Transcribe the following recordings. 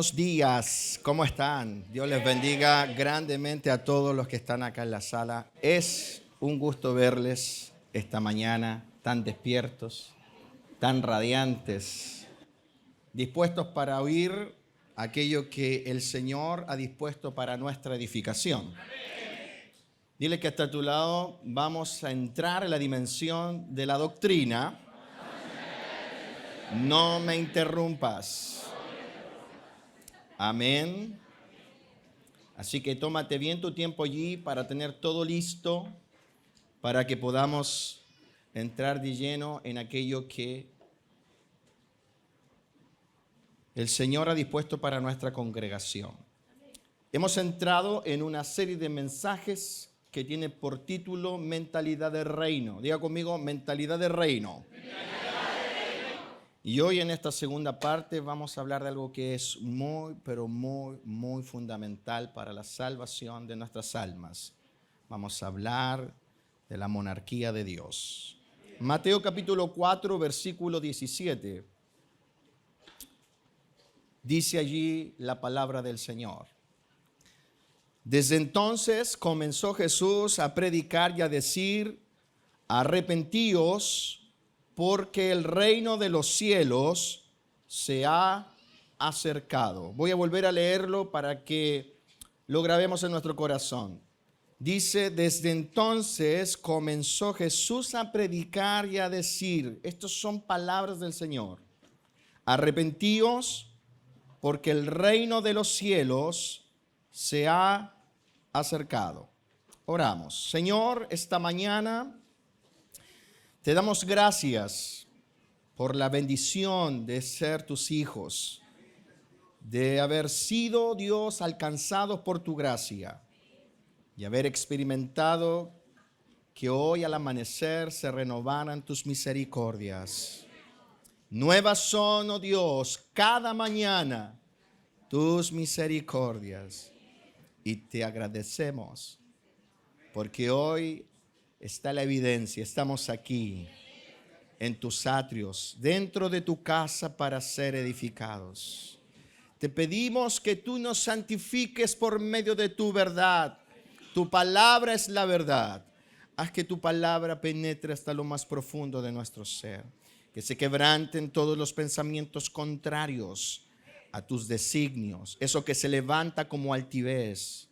Buenos días, ¿cómo están? Dios les bendiga grandemente a todos los que están acá en la sala. Es un gusto verles esta mañana tan despiertos, tan radiantes, dispuestos para oír aquello que el Señor ha dispuesto para nuestra edificación. Dile que está a tu lado, vamos a entrar en la dimensión de la doctrina. No me interrumpas. Amén. Así que tómate bien tu tiempo allí para tener todo listo para que podamos entrar de lleno en aquello que el Señor ha dispuesto para nuestra congregación. Hemos entrado en una serie de mensajes que tiene por título Mentalidad de Reino. Diga conmigo, Mentalidad de Reino. Y hoy en esta segunda parte vamos a hablar de algo que es muy, pero muy fundamental para la salvación de nuestras almas. Vamos a hablar de la monarquía de Dios. Mateo capítulo 4, versículo 17. Dice allí la palabra del Señor. Desde entonces comenzó Jesús a predicar y a decir: arrepentíos, porque el reino de los cielos se ha acercado. Voy a volver a leerlo para que lo grabemos en nuestro corazón. Dice: desde entonces comenzó Jesús a predicar y a decir, estas son palabras del Señor: arrepentíos, porque el reino de los cielos se ha acercado. Oramos. Señor, esta mañana te damos gracias por la bendición de ser tus hijos, de haber sido, Dios, alcanzados por tu gracia y haber experimentado que hoy al amanecer se renovaran tus misericordias. Nuevas son, oh Dios, cada mañana tus misericordias, y te agradecemos porque hoy está la evidencia, estamos aquí en tus atrios, dentro de tu casa para ser edificados. Te pedimos que tú nos santifiques por medio de tu verdad. Tu palabra es la verdad. Haz que tu palabra penetre hasta lo más profundo de nuestro ser. Que se quebranten todos los pensamientos contrarios a tus designios. Eso que se levanta como altivez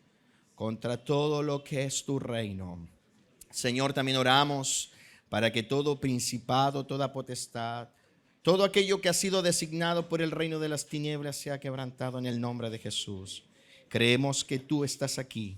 contra todo lo que es tu reino. Señor, también oramos para que todo principado, toda potestad, todo aquello que ha sido designado por el reino de las tinieblas sea quebrantado en el nombre de Jesús. Creemos que tú estás aquí.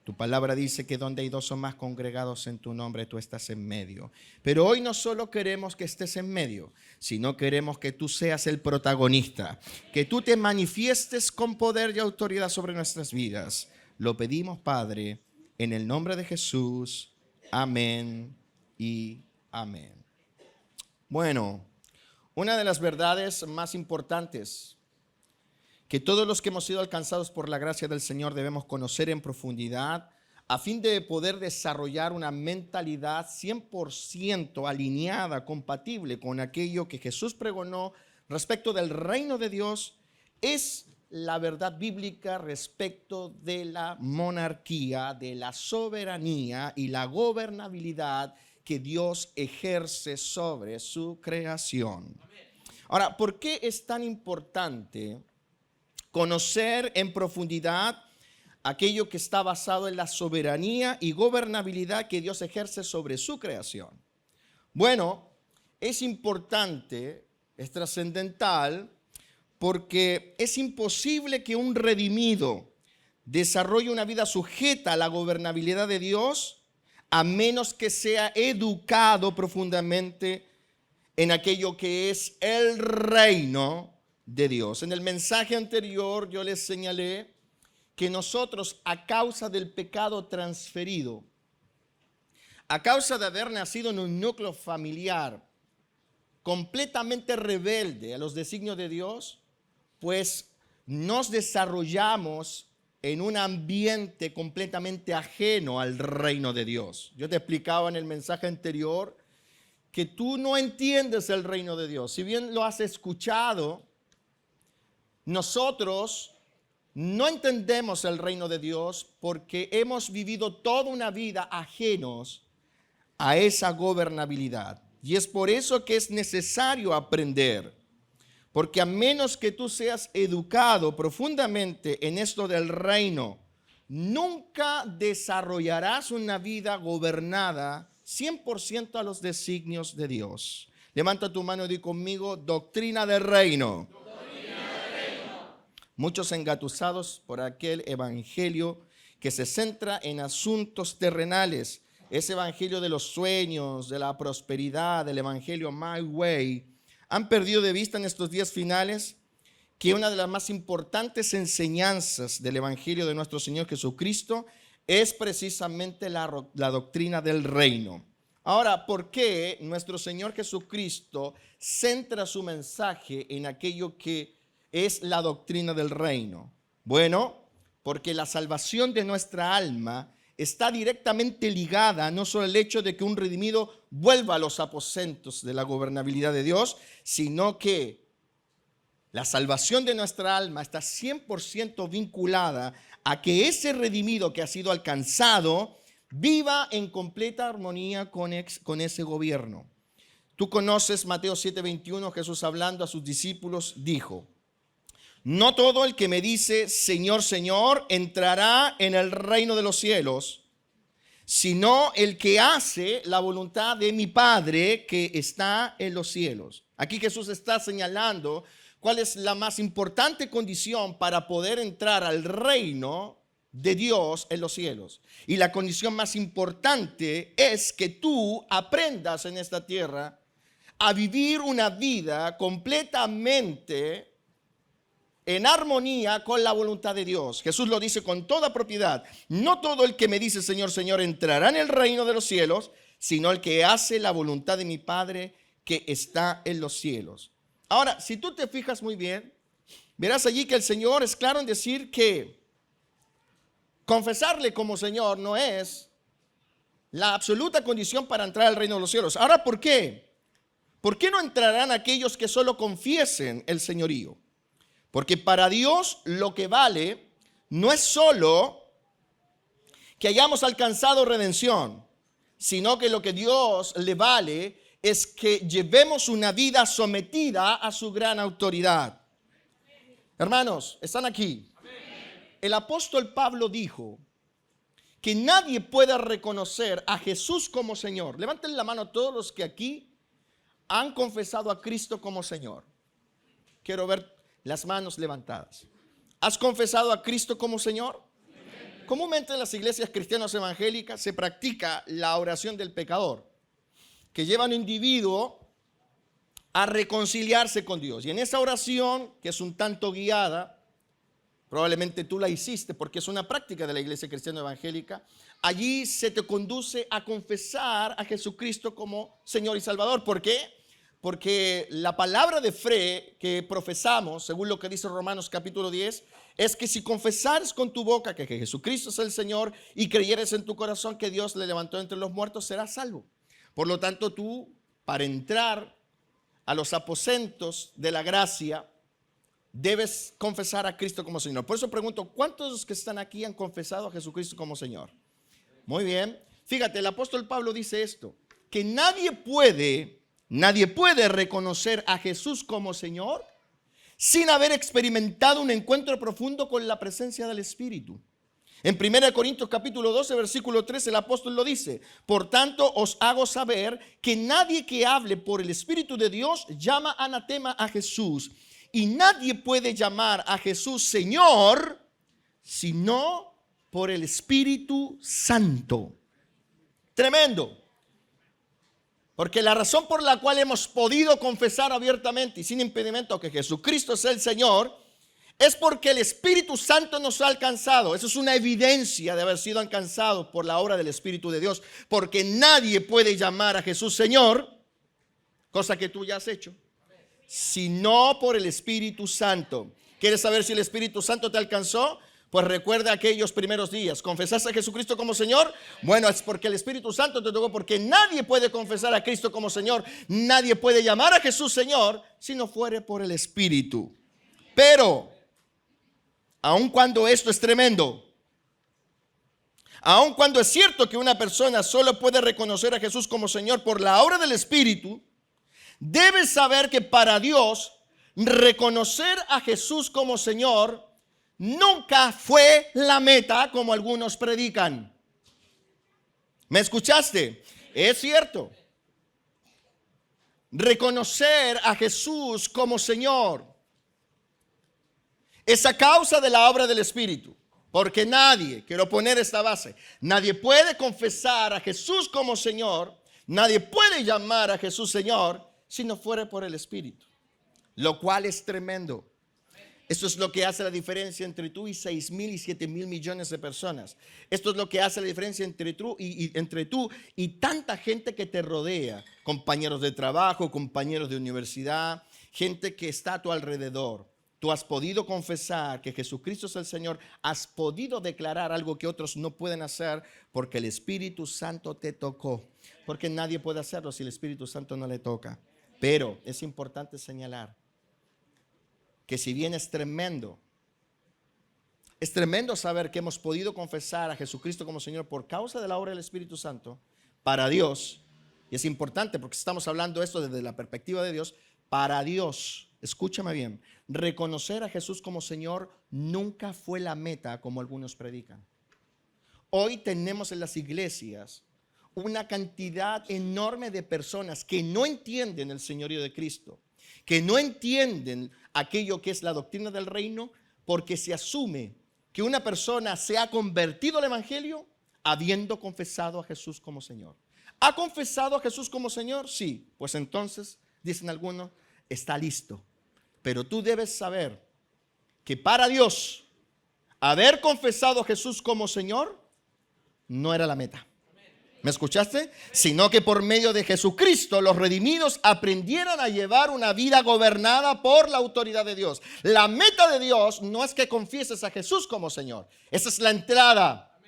Tu palabra dice que donde hay dos o más congregados en tu nombre, tú estás en medio. Pero hoy no solo queremos que estés en medio, sino queremos que tú seas el protagonista, que tú te manifiestes con poder y autoridad sobre nuestras vidas. Lo pedimos, Padre, en el nombre de Jesús. Amén y amén. Bueno, una de las verdades más importantes que todos los que hemos sido alcanzados por la gracia del Señor debemos conocer en profundidad a fin de poder desarrollar una mentalidad 100% alineada, compatible con aquello que Jesús pregonó respecto del reino de Dios, es la verdad bíblica respecto de la monarquía, de la soberanía y la gobernabilidad que Dios ejerce sobre su creación. Ahora, ¿por qué es tan importante conocer en profundidad aquello que está basado en la soberanía y gobernabilidad que Dios ejerce sobre su creación? Bueno, es importante, es trascendental, porque es imposible que un redimido desarrolle una vida sujeta a la gobernabilidad de Dios a menos que sea educado profundamente en aquello que es el reino de Dios. En el mensaje anterior yo les señalé que nosotros, a causa del pecado transferido, a causa de haber nacido en un núcleo familiar completamente rebelde a los designios de Dios, pues nos desarrollamos en un ambiente completamente ajeno al reino de Dios. Yo te explicaba en el mensaje anterior que tú no entiendes el reino de Dios. Si bien lo has escuchado, nosotros no entendemos el reino de Dios porque hemos vivido toda una vida ajenos a esa gobernabilidad. Y es por eso que es necesario aprender. Porque a menos que tú seas educado profundamente en esto del reino, nunca desarrollarás una vida gobernada 100% a los designios de Dios. Levanta tu mano y di conmigo, doctrina del reino. Muchos engatusados por aquel evangelio que se centra en asuntos terrenales. Ese evangelio de los sueños, de la prosperidad, del evangelio My Way, han perdido de vista en estos días finales que una de las más importantes enseñanzas del evangelio de nuestro Señor Jesucristo es precisamente la doctrina del reino. Ahora, ¿por qué nuestro Señor Jesucristo centra su mensaje en aquello que es la doctrina del reino? Bueno, porque la salvación de nuestra alma está directamente ligada no solo al hecho de que un redimido vuelva a los aposentos de la gobernabilidad de Dios, sino que la salvación de nuestra alma está 100% vinculada a que ese redimido que ha sido alcanzado viva en completa armonía con ese gobierno. Tú conoces Mateo 7:21, Jesús hablando a sus discípulos dijo: no todo el que me dice Señor, Señor entrará en el reino de los cielos, sino el que hace la voluntad de mi Padre que está en los cielos. Aquí Jesús está señalando cuál es la más importante condición para poder entrar al reino de Dios en los cielos. Y la condición más importante es que tú aprendas en esta tierra a vivir una vida completamente en armonía con la voluntad de Dios. Jesús lo dice con toda propiedad. No todo el que me dice Señor, Señor entrará en el reino de los cielos, sino el que hace la voluntad de mi Padre que está en los cielos. Ahora, si tú te fijas muy bien, verás allí que el Señor es claro en decir que confesarle como Señor no es la absoluta condición para entrar al reino de los cielos. Ahora, ¿por qué? ¿Por qué no entrarán aquellos que solo confiesen el señorío? Porque para Dios lo que vale no es solo que hayamos alcanzado redención, sino que lo que Dios le vale es que llevemos una vida sometida a su gran autoridad. Hermanos, ¿están aquí? El apóstol Pablo dijo que nadie puede reconocer a Jesús como Señor. Levanten la mano a todos los que aquí han confesado a Cristo como Señor. Quiero ver las manos levantadas. ¿Has confesado a Cristo como Señor? Comúnmente en las iglesias cristianas evangélicas se practica la oración del pecador, que lleva a un individuo a reconciliarse con Dios. Y en esa oración, que es un tanto guiada, probablemente tú la hiciste porque es una práctica de la iglesia cristiana evangélica, allí se te conduce a confesar a Jesucristo como Señor y Salvador. ¿Por qué? Porque la palabra de fe que profesamos, según lo que dice Romanos capítulo 10, es que si confesares con tu boca que Jesucristo es el Señor y creyeres en tu corazón que Dios le levantó entre los muertos, serás salvo. Por lo tanto, tú, para entrar a los aposentos de la gracia, debes confesar a Cristo como Señor. Por eso pregunto, ¿cuántos de los que están aquí han confesado a Jesucristo como Señor? Muy bien. Fíjate, el apóstol Pablo dice esto, que nadie puede reconocer a Jesús como Señor sin haber experimentado un encuentro profundo con la presencia del Espíritu. En 1 Corintios capítulo 12, versículo 3, el apóstol lo dice: por tanto os hago saber que nadie que hable por el Espíritu de Dios llama anatema a Jesús, y nadie puede llamar a Jesús Señor sino por el Espíritu Santo. Tremendo. Porque la razón por la cual hemos podido confesar abiertamente y sin impedimento que Jesucristo es el Señor es porque el Espíritu Santo nos ha alcanzado. Eso es una evidencia de haber sido alcanzado por la obra del Espíritu de Dios. Porque nadie puede llamar a Jesús Señor, cosa que tú ya has hecho, sino por el Espíritu Santo. ¿Quieres saber si el Espíritu Santo te alcanzó? Pues recuerda aquellos primeros días. ¿Confesaste a Jesucristo como Señor? Bueno, es porque el Espíritu Santo te tocó, porque nadie puede confesar a Cristo como Señor, nadie puede llamar a Jesús Señor si no fuere por el Espíritu. Pero aun cuando esto es tremendo, aun cuando es cierto que una persona solo puede reconocer a Jesús como Señor por la obra del Espíritu, debes saber que para Dios reconocer a Jesús como Señor nunca fue la meta como algunos predican. ¿Me escuchaste? Es cierto. Reconocer a Jesús como Señor es a causa de la obra del Espíritu. Porque nadie, quiero poner esta base, nadie puede confesar a Jesús como Señor, nadie puede llamar a Jesús Señor si no fuera por el Espíritu. Lo cual es tremendo. Esto es lo que hace la diferencia entre tú y 6,000 y 7,000 millones de personas. Esto es lo que hace la diferencia entre tú y tanta gente que te rodea. Compañeros de trabajo, compañeros de universidad, gente que está a tu alrededor. Tú has podido confesar que Jesucristo es el Señor. Has podido declarar algo que otros no pueden hacer porque el Espíritu Santo te tocó. Porque nadie puede hacerlo si el Espíritu Santo no le toca. Pero es importante señalar que si bien es tremendo saber que hemos podido confesar a Jesucristo como Señor por causa de la obra del Espíritu Santo, para Dios, y es importante porque estamos hablando esto desde la perspectiva de Dios, para Dios, escúchame bien, reconocer a Jesús como Señor nunca fue la meta como algunos predican. Hoy tenemos en las iglesias una cantidad enorme de personas que no entienden el señorío de Cristo, que no entienden aquello que es la doctrina del reino, porque se asume que una persona se ha convertido al evangelio habiendo confesado a Jesús como Señor. ¿Ha confesado a Jesús como Señor? Sí. Pues entonces, dicen algunos, está listo. Pero tú debes saber que para Dios, haber confesado a Jesús como Señor no era la meta. ¿Me escuchaste? Sino que por medio de Jesucristo los redimidos aprendieron a llevar una vida gobernada por la autoridad de Dios. La meta de Dios no es que confieses a Jesús como Señor. Esa es la entrada.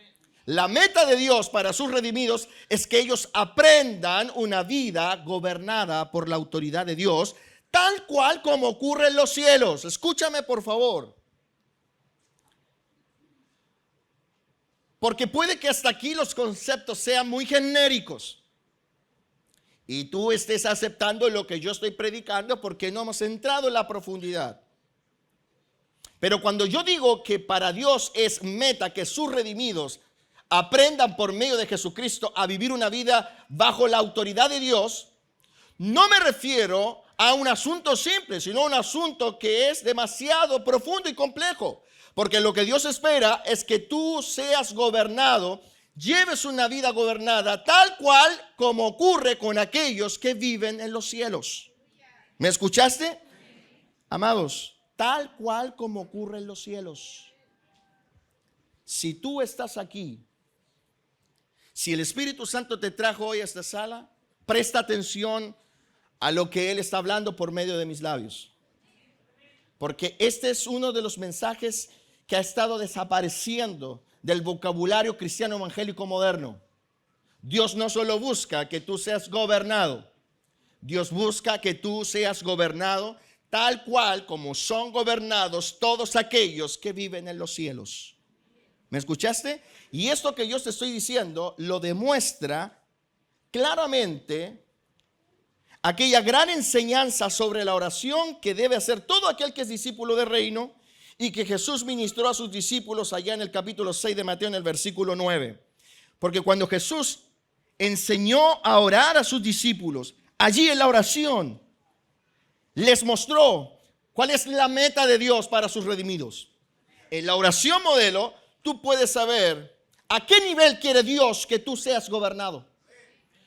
La meta de Dios para sus redimidos es que ellos aprendan una vida gobernada por la autoridad de Dios, tal cual como ocurre en los cielos. Escúchame, por favor. Porque puede que hasta aquí los conceptos sean muy genéricos y tú estés aceptando lo que yo estoy predicando porque no hemos entrado en la profundidad. Pero cuando yo digo que para Dios es meta que sus redimidos aprendan por medio de Jesucristo a vivir una vida bajo la autoridad de Dios, no me refiero a un asunto simple, sino a un asunto que es demasiado profundo y complejo. Porque lo que Dios espera es que tú seas gobernado, lleves una vida gobernada tal cual como ocurre con aquellos que viven en los cielos. ¿Me escuchaste? Amados, tal cual como ocurre en los cielos. Si tú estás aquí, si el Espíritu Santo te trajo hoy a esta sala, presta atención a lo que Él está hablando por medio de mis labios. Porque este es uno de los mensajes que ha estado desapareciendo del vocabulario cristiano evangélico moderno. Dios no solo busca que tú seas gobernado, Dios busca que tú seas gobernado tal cual como son gobernados todos aquellos que viven en los cielos. ¿Me escuchaste? Y esto que yo te estoy diciendo lo demuestra claramente aquella gran enseñanza sobre la oración que debe hacer todo aquel que es discípulo del reino y que Jesús ministró a sus discípulos allá en el capítulo 6 de Mateo en el versículo 9. Porque cuando Jesús enseñó a orar a sus discípulos, allí en la oración les mostró cuál es la meta de Dios para sus redimidos. En la oración modelo, tú puedes saber a qué nivel quiere Dios que tú seas gobernado.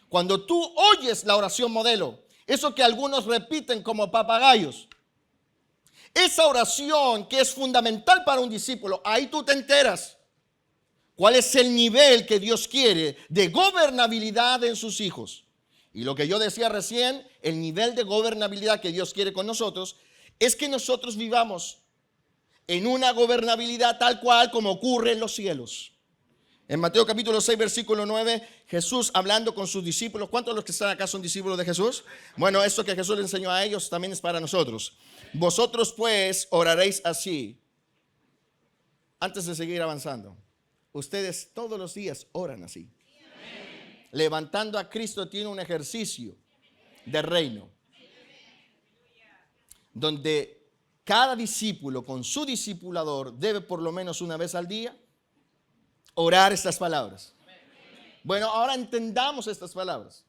Cuando tú oyes la oración modelo, eso que algunos repiten como papagayos, esa oración que es fundamental para un discípulo, ahí tú te enteras cuál es el nivel que Dios quiere de gobernabilidad en sus hijos. Y lo que yo decía recién, el nivel de gobernabilidad que Dios quiere con nosotros es que nosotros vivamos en una gobernabilidad tal cual como ocurre en los cielos. En Mateo capítulo 6 versículo 9, Jesús hablando con sus discípulos. ¿Cuántos de los que están acá son discípulos de Jesús? Bueno, esto que Jesús le enseñó a ellos también es para nosotros. Vosotros pues oraréis así: antes de seguir avanzando, ustedes todos los días oran así. Levantando a Cristo tiene un ejercicio de reino, donde cada discípulo con su discipulador debe por lo menos una vez al día orar estas palabras. Bueno, ahora entendamos estas palabras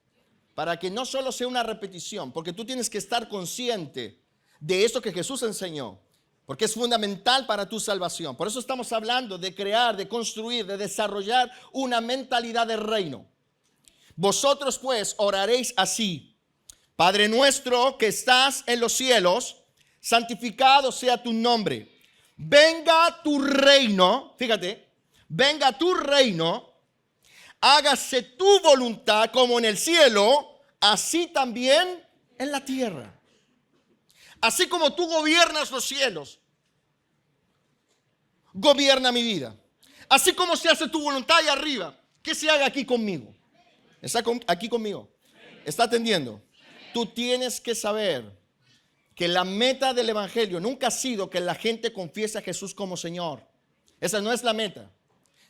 para que no solo sea una repetición, porque tú tienes que estar consciente de esto que Jesús enseñó, porque es fundamental para tu salvación. Por eso estamos hablando de crear, de construir, de desarrollar una mentalidad de reino. Vosotros pues oraréis así: Padre nuestro que estás en los cielos, santificado sea tu nombre. Venga tu reino, fíjate, venga tu reino, hágase tu voluntad como en el cielo, así también en la tierra. Así como tú gobiernas los cielos, gobierna mi vida. Así como se hace tu voluntad allá arriba, que se haga aquí conmigo. ¿Está aquí conmigo? ¿Está atendiendo? Tú tienes que saber que la meta del evangelio nunca ha sido que la gente confiese a Jesús como Señor. Esa no es la meta.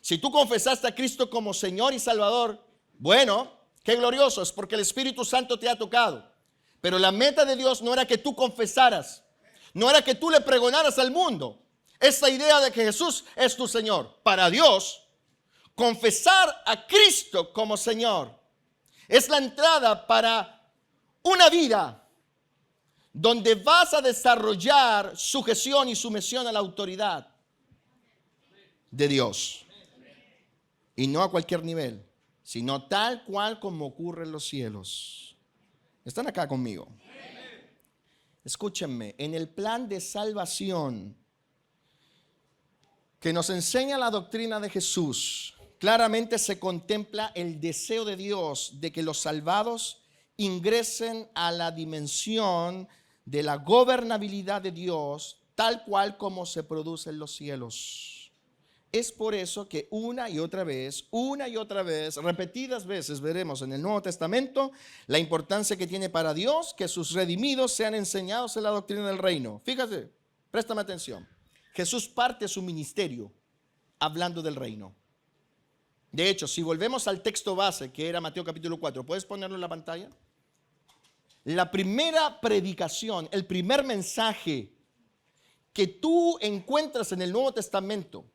Si tú confesaste a Cristo como Señor y Salvador, bueno, qué glorioso, es porque el Espíritu Santo te ha tocado. Pero la meta de Dios no era que tú confesaras, no era que tú le pregonaras al mundo esta idea de que Jesús es tu Señor. Para Dios, confesar a Cristo como Señor es la entrada para una vida donde vas a desarrollar sujeción y sumisión a la autoridad de Dios. Y no a cualquier nivel, sino tal cual como ocurre en los cielos. ¿Están acá conmigo? Escúchenme, en el plan de salvación que nos enseña la doctrina de Jesús, claramente se contempla el deseo de Dios de que los salvados ingresen a la dimensión de la gobernabilidad de Dios, tal cual como se produce en los cielos. Es por eso que una y otra vez, repetidas veces veremos en el Nuevo Testamento la importancia que tiene para Dios que sus redimidos sean enseñados en la doctrina del reino. Fíjate, préstame atención. Jesús parte su ministerio hablando del reino. De hecho, si volvemos al texto base, que era Mateo capítulo 4, ¿puedes ponerlo en la pantalla? La primera predicación, el primer mensaje que tú encuentras en el Nuevo Testamento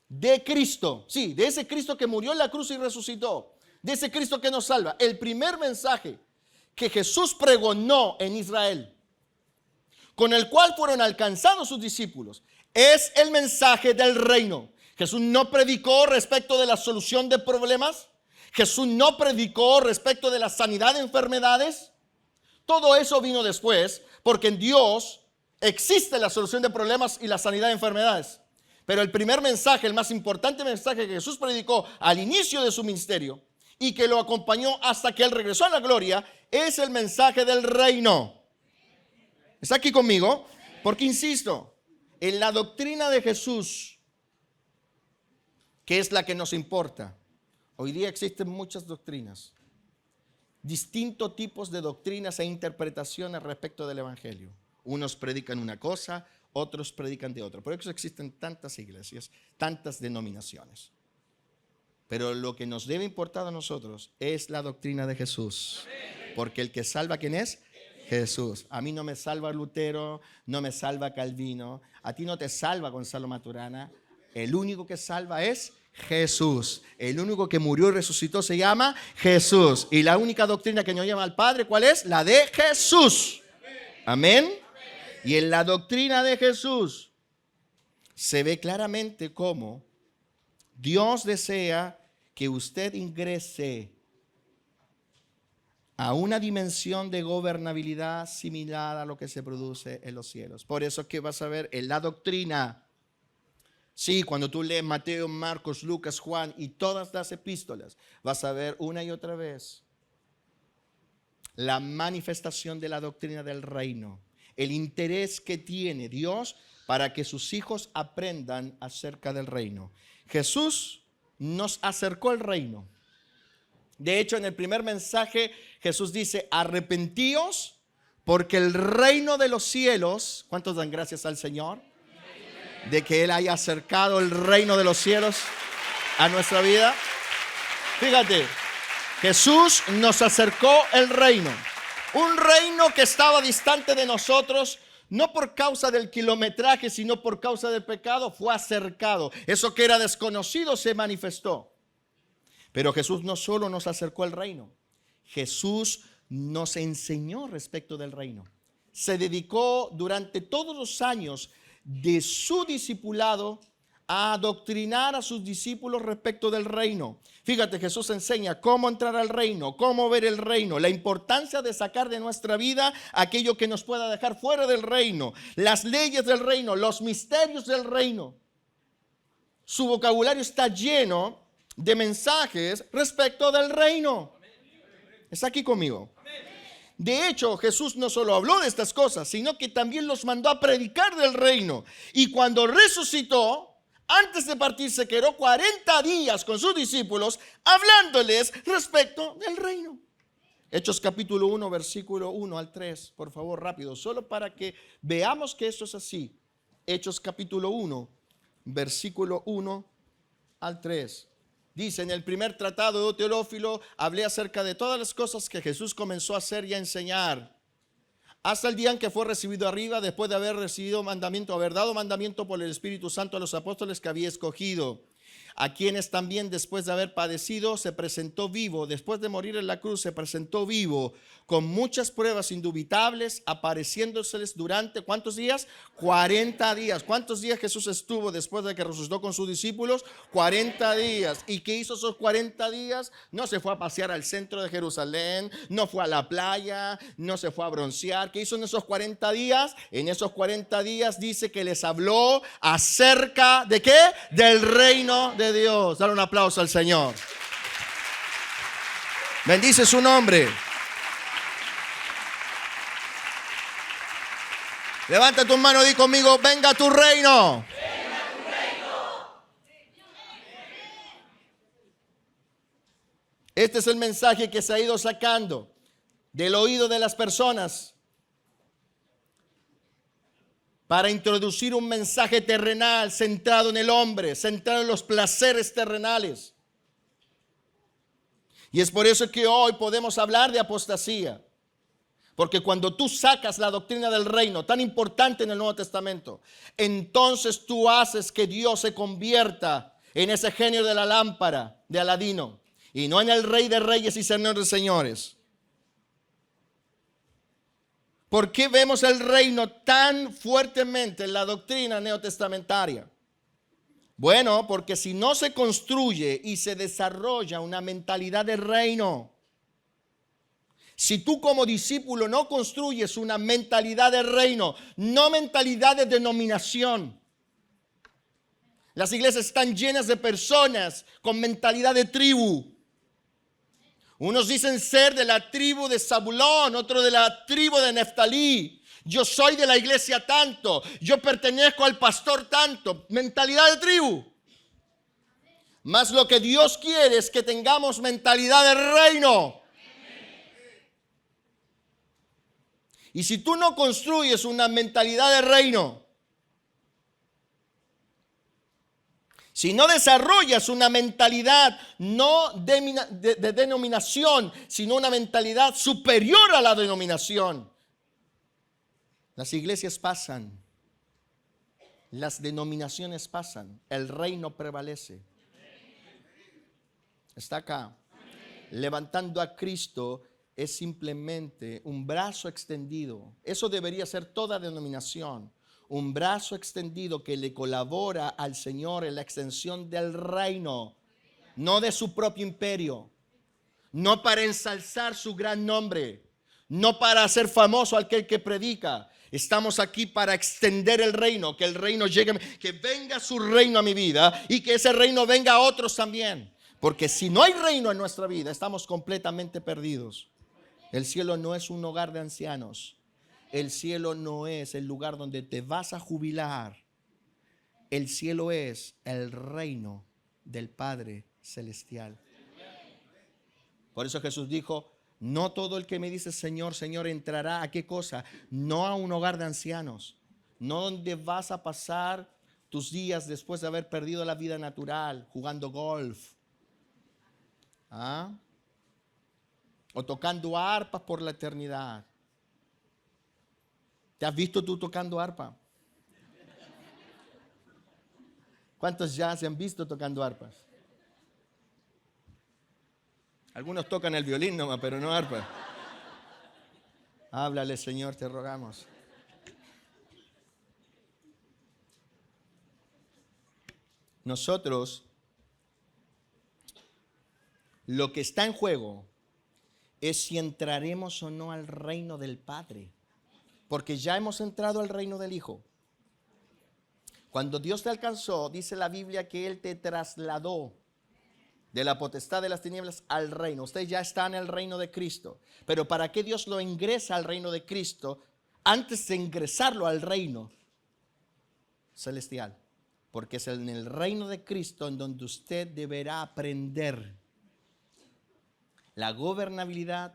de Cristo, sí, de ese Cristo que murió en la cruz y resucitó, de ese Cristo que nos salva, el primer mensaje que Jesús pregonó en Israel, con el cual fueron alcanzados sus discípulos, es el mensaje del reino. Jesús no predicó respecto de la solución de problemas. Jesús no predicó respecto de la sanidad de enfermedades. Todo eso vino después, porque en Dios existe la solución de problemas y la sanidad de enfermedades. Pero el primer mensaje, el más importante mensaje que Jesús predicó al inicio de su ministerio y que lo acompañó hasta que Él regresó a la gloria, es el mensaje del reino. ¿Está aquí conmigo? Porque insisto, en la doctrina de Jesús, que es la que nos importa. Hoy día existen muchas doctrinas, distintos tipos de doctrinas e interpretaciones respecto del evangelio. Unos predican una cosa, otros predican de otra. Por eso existen tantas iglesias, tantas denominaciones. Pero lo que nos debe importar a nosotros es la doctrina de Jesús. Porque el que salva, ¿quién es? Jesús. A mí no me salva Lutero, no me salva Calvino, a ti no te salva Gonzalo Maturana. El único que salva es Jesús. El único que murió y resucitó se llama Jesús. Y la única doctrina que nos llama al Padre, ¿cuál es? La de Jesús. Amén. Y en la doctrina de Jesús se ve claramente cómo Dios desea que usted ingrese a una dimensión de gobernabilidad similar a lo que se produce en los cielos. Por eso es que vas a ver en la doctrina. Sí, cuando tú lees Mateo, Marcos, Lucas, Juan y todas las epístolas, vas a ver una y otra vez la manifestación de la doctrina del reino, el interés que tiene Dios para que sus hijos aprendan acerca del reino. Jesús nos acercó al reino. De hecho, en el primer mensaje Jesús dice: arrepentíos porque el reino de los cielos, ¿cuántos dan gracias al Señor? de que Él haya acercado el reino de los cielos a nuestra vida? Fíjate, Jesús nos acercó el reino. Un reino que estaba distante de nosotros, no por causa del kilometraje, sino por causa del pecado, fue acercado. Eso que era desconocido se manifestó. Pero Jesús no solo nos acercó al reino, Jesús nos enseñó respecto del reino. Se dedicó durante todos los años de su discipulado a adoctrinar a sus discípulos respecto del reino. Fíjate, Jesús enseña cómo entrar al reino, cómo ver el reino, la importancia de sacar de nuestra vida aquello que nos pueda dejar fuera del reino, las leyes del reino, los misterios del reino. Su vocabulario está lleno de mensajes respecto del reino. ¿Está aquí conmigo? De hecho, Jesús no solo habló de estas cosas, sino que también los mandó a predicar del reino. Y cuando resucitó, antes de partir, se quedó 40 días con sus discípulos hablándoles respecto del reino. Hechos capítulo 1, versículo 1 al 3. Por favor, rápido, solo para que veamos que esto es así. Hechos capítulo 1, versículo 1 al 3. Dice, en el primer tratado de Teófilo, hablé acerca de todas las cosas que Jesús comenzó a hacer y a enseñar, hasta el día en que fue recibido arriba, después de haber recibido mandamiento, haber dado mandamiento por el Espíritu Santo a los apóstoles que había escogido, a quienes también después de haber padecido se presentó vivo, después de morir en la cruz se presentó vivo, con muchas pruebas indubitables, apareciéndoseles durante, ¿cuántos días? 40 días. ¿Cuántos días Jesús estuvo después de que resucitó con sus discípulos? 40 días. ¿Y qué hizo esos 40 días? No se fue a pasear al centro de Jerusalén, no fue a la playa, no se fue a broncear. ¿Qué hizo en esos 40 días? En esos 40 días dice que les habló acerca ¿de qué? Del reino de Dios. Dale un aplauso al Señor. Bendice su nombre. Levanta tu mano y di conmigo, venga tu reino. Venga tu reino. Este es el mensaje que se ha ido sacando del oído de las personas para introducir un mensaje terrenal centrado en el hombre, centrado en los placeres terrenales. Y es por eso que hoy podemos hablar de apostasía. Porque cuando tú sacas la doctrina del reino, tan importante en el Nuevo Testamento, entonces tú haces que Dios se convierta en ese genio de la lámpara de Aladino y no en el Rey de Reyes y Señor de Señores. ¿Por qué vemos el reino tan fuertemente en la doctrina neotestamentaria? Bueno, porque si no se construye y se desarrolla una mentalidad de reino, si tú como discípulo no construyes una mentalidad de reino, no mentalidad de denominación. Las iglesias están llenas de personas con mentalidad de tribu. Unos dicen ser de la tribu de Zabulón, otro de la tribu de Neftalí. Yo soy de la iglesia tanto, yo pertenezco al pastor tanto. Mentalidad de tribu. Mas lo que Dios quiere es que tengamos mentalidad de reino. Y si tú no construyes una mentalidad de reino, si no desarrollas una mentalidad no de denominación, sino una mentalidad superior a la denominación, las iglesias pasan, las denominaciones pasan, el reino prevalece. Está acá. Levantando a Cristo es simplemente un brazo extendido. Eso debería ser toda denominación. Un brazo extendido que le colabora al Señor en la extensión del reino, no de su propio imperio, no para ensalzar su gran nombre, no para hacer famoso al que predica. Estamos aquí para extender el reino, que el reino llegue, que venga su reino a mi vida y que ese reino venga a otros también. Porque si no hay reino en nuestra vida, estamos completamente perdidos. El cielo no es un hogar de ancianos. El cielo no es el lugar donde te vas a jubilar. El cielo es el reino del Padre Celestial. Por eso Jesús dijo, no todo el que me dice Señor, Señor entrará a qué cosa, no a un hogar de ancianos, no donde vas a pasar tus días después de haber perdido la vida natural jugando golf. ¿Ah? O tocando arpas por la eternidad. ¿Te has visto tú tocando arpa? ¿Cuántos ya se han visto tocando arpas? Algunos tocan el violín nomás, pero no arpa. Háblale, Señor, te rogamos. Nosotros, lo que está en juego es si entraremos o no al reino del Padre. Porque ya hemos entrado al reino del Hijo. Cuando Dios te alcanzó, dice la Biblia que Él te trasladó de la potestad de las tinieblas al reino. Usted ya está en el reino de Cristo. Pero ¿para qué Dios lo ingresa al reino de Cristo antes de ingresarlo al reino celestial? Porque es en el reino de Cristo en donde usted deberá aprender la gobernabilidad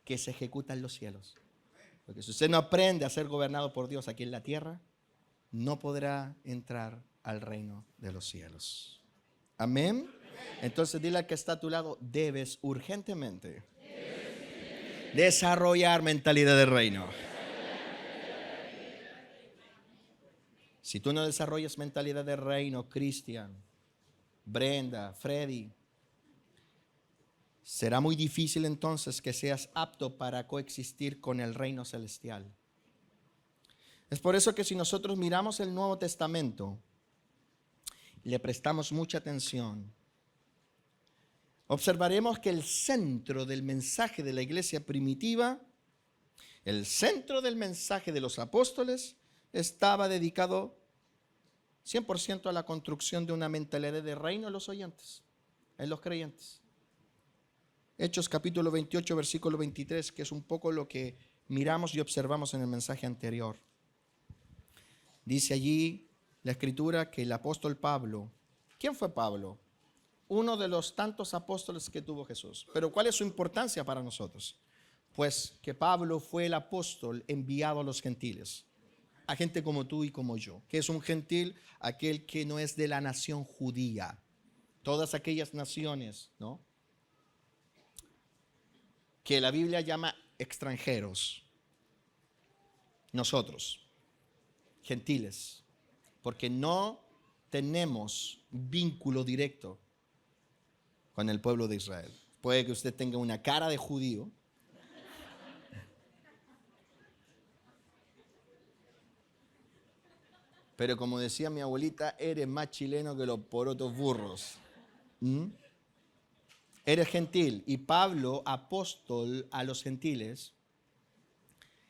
que se ejecuta en los cielos. Porque si usted no aprende a ser gobernado por Dios aquí en la tierra, no podrá entrar al reino de los cielos. Amén. Entonces dile al que está a tu lado, debes urgentemente desarrollar mentalidad de reino. Si tú no desarrollas mentalidad de reino, Cristian, Brenda, Freddy, será muy difícil entonces que seas apto para coexistir con el reino celestial. Es por eso que si nosotros miramos el Nuevo Testamento, le prestamos mucha atención, observaremos que el centro del mensaje de la iglesia primitiva, el centro del mensaje de los apóstoles, estaba dedicado 100% a la construcción de una mentalidad de reino en los oyentes, en los creyentes. Hechos capítulo 28, versículo 23, que es un poco lo que miramos y observamos en el mensaje anterior. Dice allí la escritura que el apóstol Pablo, ¿quién fue Pablo? Uno de los tantos apóstoles que tuvo Jesús. Pero ¿cuál es su importancia para nosotros? Pues que Pablo fue el apóstol enviado a los gentiles, a gente como tú y como yo. ¿Qué es un gentil? Aquel que no es de la nación judía. Todas aquellas naciones, ¿no?, que la Biblia llama extranjeros. Nosotros, gentiles, porque no tenemos vínculo directo con el pueblo de Israel. Puede que usted tenga una cara de judío, pero como decía mi abuelita, eres más chileno que los porotos burros. Eres gentil. Y Pablo, apóstol a los gentiles,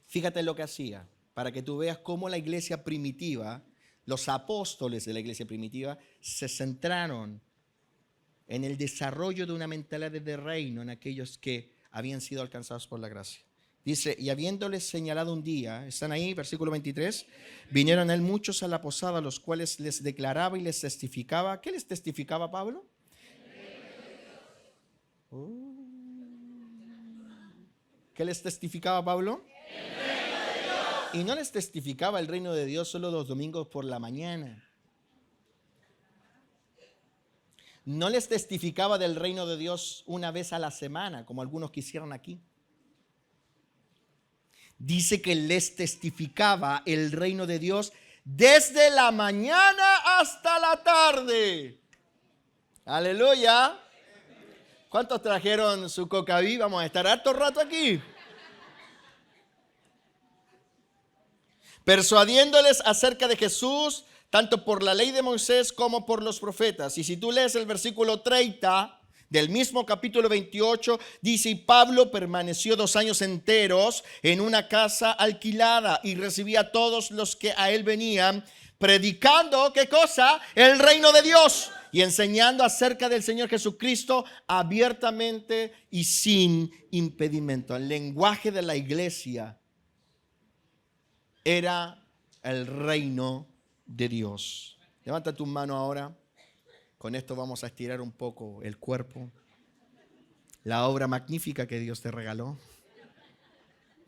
fíjate lo que hacía, para que tú veas cómo la iglesia primitiva, los apóstoles de la iglesia primitiva, se centraron en el desarrollo de una mentalidad de reino en aquellos que habían sido alcanzados por la gracia. Dice, y habiéndoles señalado un día, están ahí, versículo 23, vinieron a él muchos a la posada, los cuales les declaraba y les testificaba. ¿Qué les testificaba Pablo? ¿Qué les testificaba Pablo? Y no les testificaba el reino de Dios solo los domingos por la mañana. No les testificaba del reino de Dios una vez a la semana, como algunos quisieran aquí. Dice que les testificaba el reino de Dios desde la mañana hasta la tarde. Aleluya. ¿Cuántos trajeron su cocaví? Vamos a estar harto rato aquí. Persuadiéndoles acerca de Jesús, tanto por la ley de Moisés como por los profetas. Y si tú lees el versículo 30 del mismo capítulo 28, dice, y Pablo permaneció 2 años enteros en una casa alquilada y recibía a todos los que a él venían, predicando, ¿qué cosa? El reino de Dios y enseñando acerca del Señor Jesucristo abiertamente y sin impedimento. El lenguaje de la iglesia era el reino de Dios. Levanta tu mano ahora. Con esto vamos a estirar un poco el cuerpo. La obra magnífica que Dios te regaló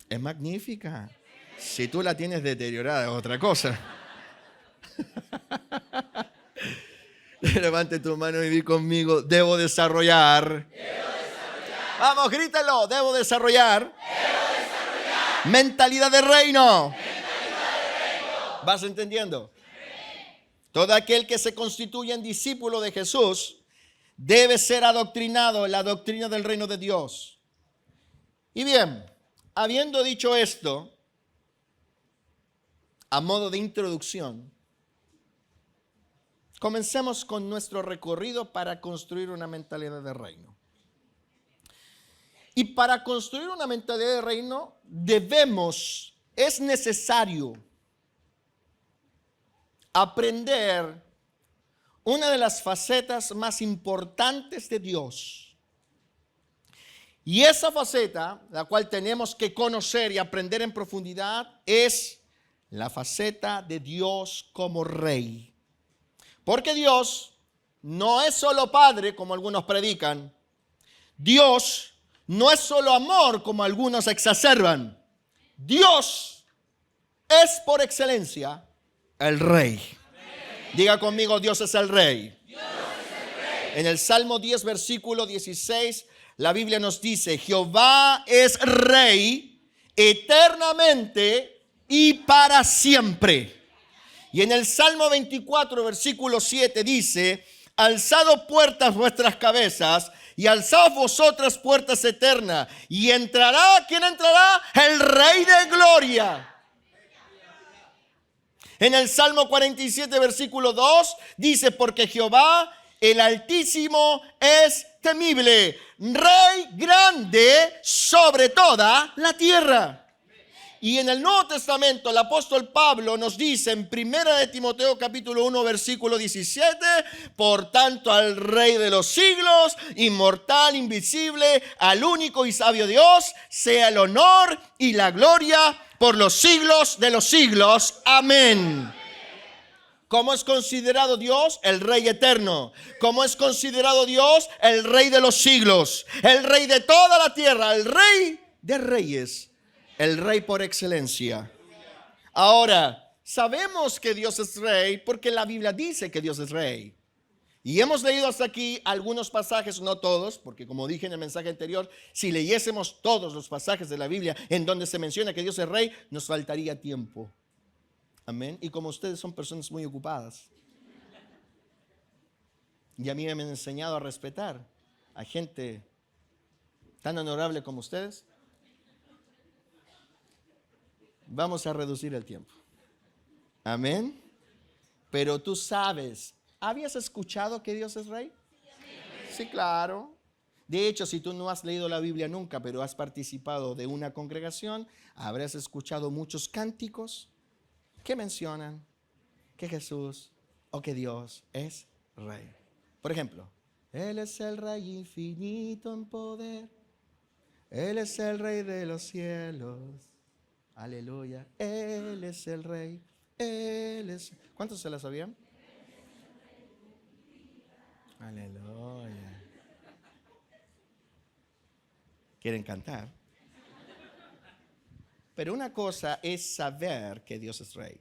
es magnífica. Si tú la tienes deteriorada es otra cosa. Levante tu mano y di conmigo, debo desarrollar. Vamos, grítalo, debo desarrollar. Mentalidad de reino. ¿Vas entendiendo? Todo aquel que se constituye en discípulo de Jesús debe ser adoctrinado en la doctrina del reino de Dios. Y bien, habiendo dicho esto, a modo de introducción, comencemos con nuestro recorrido para construir una mentalidad de reino. Y para construir una mentalidad de reino es necesario aprender una de las facetas más importantes de Dios. Y esa faceta, la cual tenemos que conocer y aprender en profundidad, es la faceta de Dios como Rey. Porque Dios no es solo Padre, como algunos predican. Dios no es solo amor, como algunos exacerban. Dios es por excelencia el Rey. Diga conmigo, Dios es el Rey. Dios es el Rey. En el Salmo 10, versículo 16, la Biblia nos dice, Jehová es Rey eternamente y para siempre. Y en el Salmo 24, versículo 7 dice, alzad puertas vuestras cabezas y alzad vosotras puertas eternas. Y entrará, ¿quién entrará? El Rey de gloria. En el Salmo 47, versículo 2, dice, porque Jehová, el Altísimo, es temible, Rey grande sobre toda la tierra. Y en el Nuevo Testamento, el apóstol Pablo nos dice en 1 de Timoteo capítulo 1, versículo 17, por tanto al Rey de los siglos, inmortal, invisible, al único y sabio Dios, sea el honor y la gloria por los siglos de los siglos. Amén. ¿Cómo es considerado Dios? El Rey eterno. ¿Cómo es considerado Dios? El Rey de los siglos. El Rey de toda la tierra. El Rey de reyes. El Rey por excelencia. Ahora, sabemos que Dios es Rey porque la Biblia dice que Dios es Rey. Y hemos leído hasta aquí algunos pasajes, no todos, porque como dije en el mensaje anterior, si leyésemos todos los pasajes de la Biblia en donde se menciona que Dios es Rey, nos faltaría tiempo. Amén. Y como ustedes son personas muy ocupadas, y a mí me han enseñado a respetar a gente tan honorable como ustedes, vamos a reducir el tiempo. Amén. Pero tú sabes, ¿habías escuchado que Dios es Rey? Sí, claro. De hecho, si tú no has leído la Biblia nunca, pero has participado de una congregación, habrás escuchado muchos cánticos que mencionan que Jesús o que Dios es Rey. Por ejemplo, Él es el Rey infinito en poder. Él es el Rey de los cielos. Aleluya. Él es el Rey. Él es. ¿Cuántos se la sabían? Aleluya. ¿Quieren cantar? Pero una cosa es saber que Dios es Rey,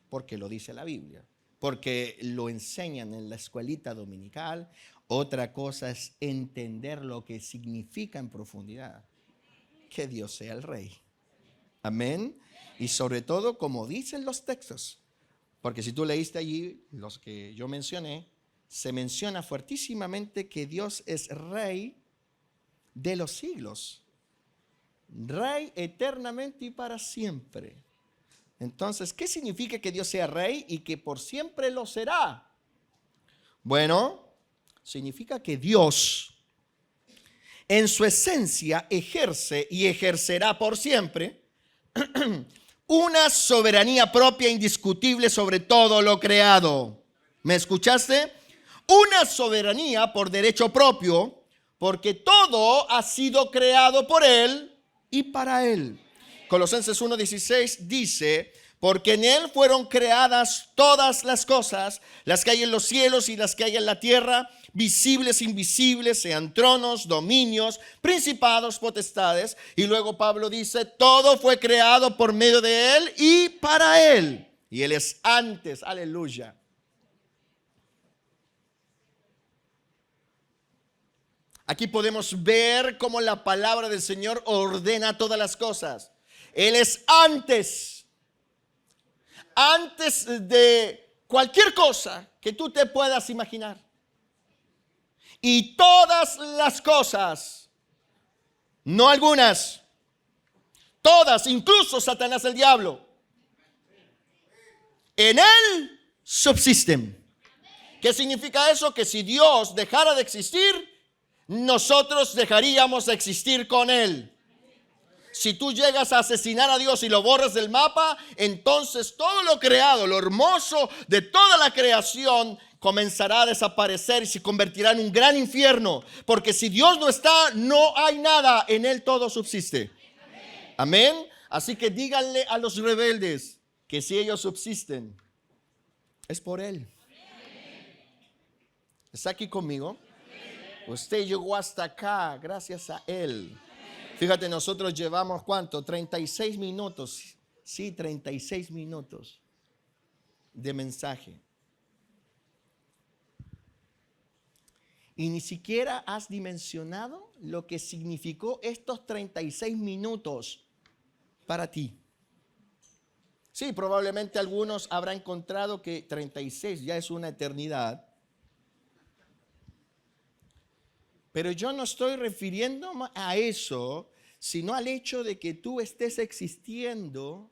porque lo dice la Biblia, porque lo enseñan en la escuelita dominical. Otra cosa es entender lo que significa en profundidad que Dios sea el Rey. Amén. Y sobre todo, como dicen los textos, porque si tú leíste allí los que yo mencioné, se menciona fuertísimamente que Dios es Rey de los siglos. Rey eternamente y para siempre. Entonces, ¿qué significa que Dios sea Rey y que por siempre lo será? Bueno, significa que Dios en su esencia ejerce y ejercerá por siempre una soberanía propia e indiscutible sobre todo lo creado. ¿Me escuchaste? Una soberanía por derecho propio, porque todo ha sido creado por Él y para Él. Colosenses 1:16 dice, porque en Él fueron creadas todas las cosas, las que hay en los cielos y las que hay en la tierra, visibles, invisibles, sean tronos, dominios, principados, potestades. Y luego Pablo dice, todo fue creado por medio de Él y para Él. Y Él es antes, aleluya. Aquí podemos ver cómo la palabra del Señor ordena todas las cosas. Él es antes de cualquier cosa que tú te puedas imaginar. Y todas las cosas, no algunas, todas, incluso Satanás el diablo, en Él subsisten. ¿Qué significa eso? Que si Dios dejara de existir, nosotros dejaríamos de existir con Él. Si tú llegas a asesinar a Dios y lo borras del mapa, entonces todo lo creado, lo hermoso de toda la creación, comenzará a desaparecer y se convertirá en un gran infierno. Porque si Dios no está, no hay nada, en Él todo subsiste. Amén. Así que díganle a los rebeldes que si ellos subsisten, es por Él. ¿Está aquí conmigo? Usted llegó hasta acá gracias a Él. Fíjate, nosotros llevamos ¿cuánto? 36 minutos. Sí, 36 minutos de mensaje. Y ni siquiera has dimensionado lo que significó estos 36 minutos para ti. Sí, probablemente algunos habrán encontrado que 36 ya es una eternidad. Pero yo no estoy refiriendo a eso, sino al hecho de que tú estés existiendo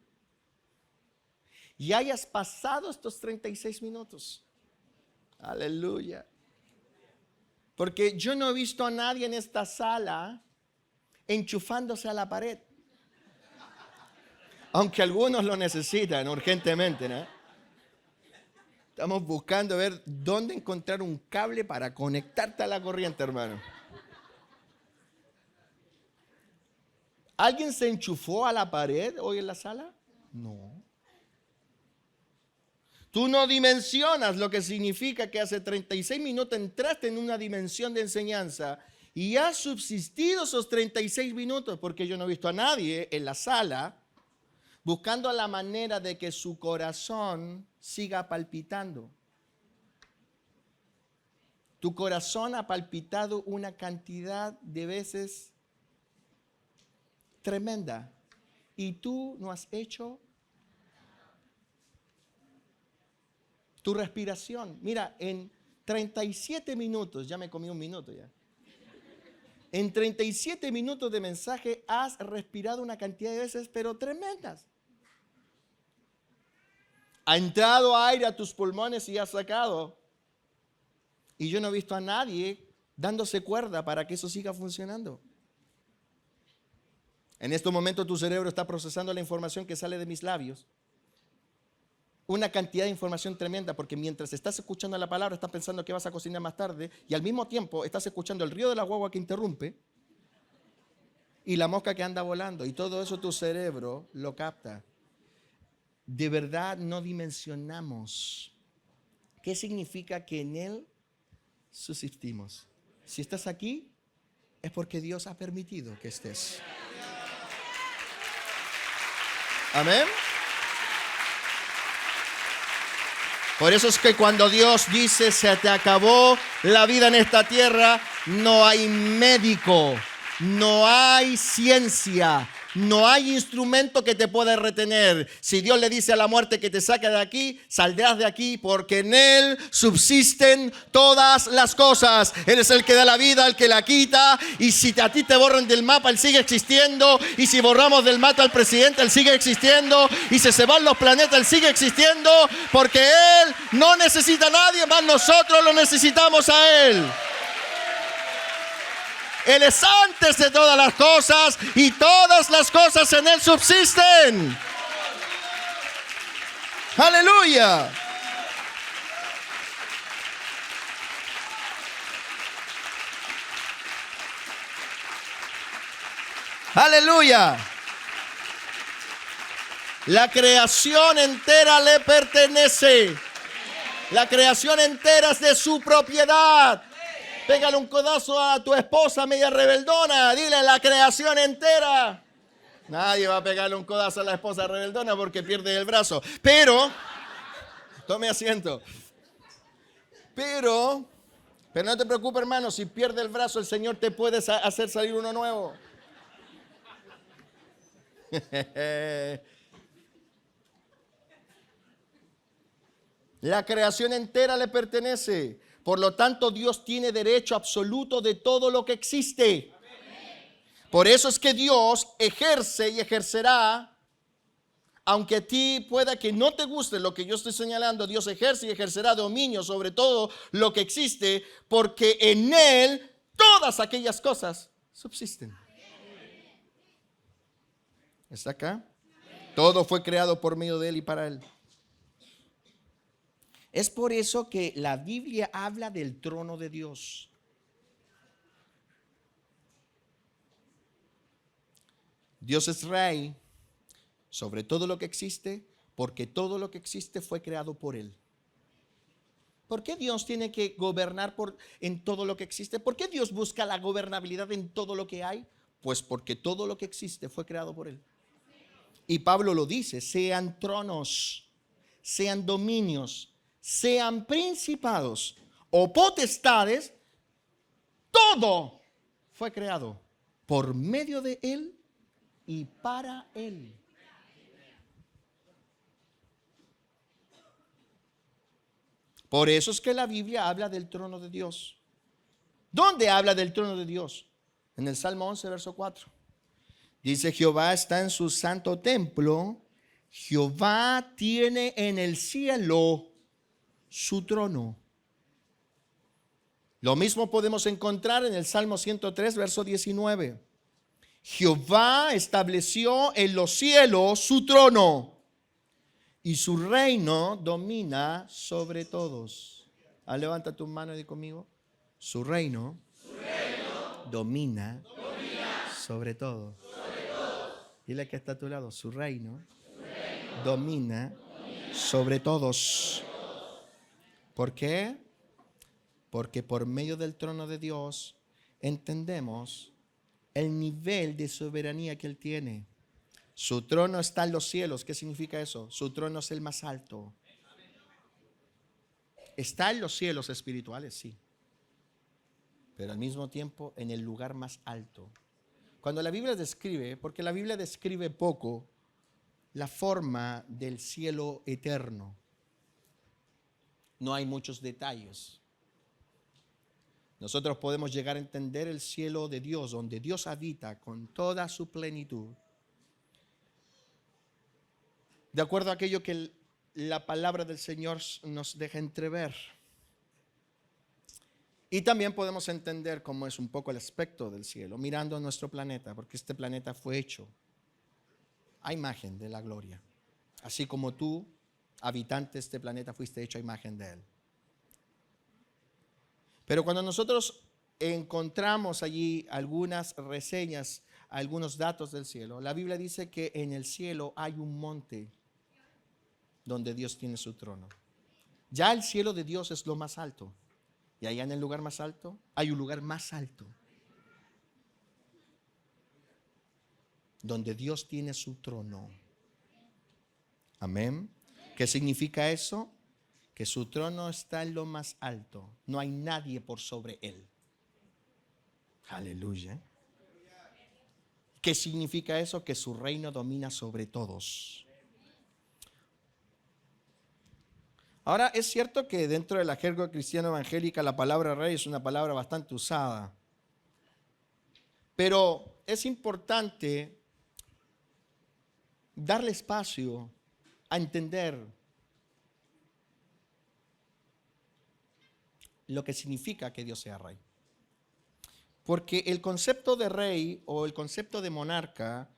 y hayas pasado estos 36 minutos. Aleluya. Porque yo no he visto a nadie en esta sala enchufándose a la pared. Aunque algunos lo necesitan urgentemente, ¿no? Estamos buscando ver dónde encontrar un cable para conectarte a la corriente, hermano. ¿Alguien se enchufó a la pared hoy en la sala? No. Tú no dimensionas lo que significa que hace 36 minutos entraste en una dimensión de enseñanza y has subsistido esos 36 minutos, porque yo no he visto a nadie en la sala buscando la manera de que su corazón siga palpitando. Tu corazón ha palpitado una cantidad de veces tremenda y tú no has hecho tu respiración. Mira, en 37 minutos, ya me comí un minuto ya. En 37 minutos de mensaje has respirado una cantidad de veces, pero tremendas. Ha entrado aire a tus pulmones y has sacado. Y yo no he visto a nadie dándose cuerda para que eso siga funcionando. En este momento tu cerebro está procesando la información que sale de mis labios. Una cantidad de información tremenda, porque mientras estás escuchando la palabra, estás pensando que vas a cocinar más tarde y al mismo tiempo estás escuchando el río de la guagua que interrumpe y la mosca que anda volando, y todo eso tu cerebro lo capta. De verdad no dimensionamos qué significa que en Él subsistimos. Si estás aquí, es porque Dios ha permitido que estés. Amén. Por eso es que cuando Dios dice se te acabó la vida en esta tierra, no hay médico, no hay ciencia, no hay instrumento que te pueda retener. Si Dios le dice a la muerte que te saque de aquí, saldrás de aquí, porque en Él subsisten todas las cosas. Él es el que da la vida, el que la quita. Y si a ti te borran del mapa, Él sigue existiendo. Y si borramos del mapa al presidente, Él sigue existiendo. Y si se van los planetas, Él sigue existiendo. Porque Él no necesita a nadie más, nosotros lo necesitamos a Él. Él es antes de todas las cosas y todas las cosas en Él subsisten. ¡Aleluya! ¡Aleluya! La creación entera le pertenece. La creación entera es de su propiedad. Pégale un codazo a tu esposa media rebeldona. Dile, la creación entera. Nadie va a pegarle un codazo a la esposa rebeldona porque pierde el brazo. Pero, tome asiento. Pero Pero no te preocupes, hermano, si pierde el brazo, el Señor te puede hacer salir uno nuevo. La creación entera le pertenece. Por lo tanto, Dios tiene derecho absoluto de todo lo que existe. Por eso es que Dios ejerce y ejercerá, aunque a ti pueda que no te guste lo que yo estoy señalando, Dios ejerce y ejercerá dominio sobre todo lo que existe, porque en Él todas aquellas cosas subsisten. ¿Está acá? Todo fue creado por medio de Él y para Él. Es por eso que la Biblia habla del trono de Dios. Dios es rey sobre todo lo que existe, porque todo lo que existe fue creado por Él. ¿Por qué Dios tiene que gobernar en todo lo que existe? ¿Por qué Dios busca la gobernabilidad en todo lo que hay? Pues porque todo lo que existe fue creado por Él. Y Pablo lo dice, sean tronos, sean dominios, sean principados o potestades, todo fue creado por medio de Él y para Él. Por eso es que la Biblia habla del trono de Dios. ¿Dónde habla del trono de Dios? En el Salmo 11, verso 4. Dice, Jehová está en su santo templo, Jehová tiene en el cielo su trono. Lo mismo podemos encontrar en el Salmo 103, verso 19. Jehová estableció en los cielos su trono y su reino domina sobre todos. Levanta tu mano y di conmigo. Su reino domina sobre todos. Dile que está a tu lado. Su reino domina sobre todos. ¿Por qué? Porque por medio del trono de Dios entendemos el nivel de soberanía que Él tiene. Su trono está en los cielos. ¿Qué significa eso? Su trono es el más alto. Está en los cielos espirituales, sí. Pero al mismo tiempo en el lugar más alto. Cuando la Biblia describe, porque la Biblia describe poco, la forma del cielo eterno, no hay muchos detalles. Nosotros podemos llegar a entender el cielo de Dios, donde Dios habita con toda su plenitud, de acuerdo a aquello que la palabra del Señor nos deja entrever. Y también podemos entender cómo es un poco el aspecto del cielo, mirando a nuestro planeta, porque este planeta fue hecho a imagen de la gloria. Así como tú, habitante de este planeta, fuiste hecho a imagen de Él. Pero cuando nosotros encontramos allí algunas reseñas, algunos datos del cielo, la Biblia dice que en el cielo hay un monte donde Dios tiene su trono. Ya el cielo de Dios es lo más alto. Y allá en el lugar más alto hay un lugar más alto donde Dios tiene su trono. Amén. ¿Qué significa eso? Que su trono está en lo más alto. No hay nadie por sobre Él. Aleluya. ¿Qué significa eso? Que su reino domina sobre todos. Ahora, es cierto que dentro de la jerga cristiana evangélica la palabra rey es una palabra bastante usada. Pero es importante darle espacio a entender lo que significa que Dios sea rey. Porque el concepto de rey o el concepto de monarca,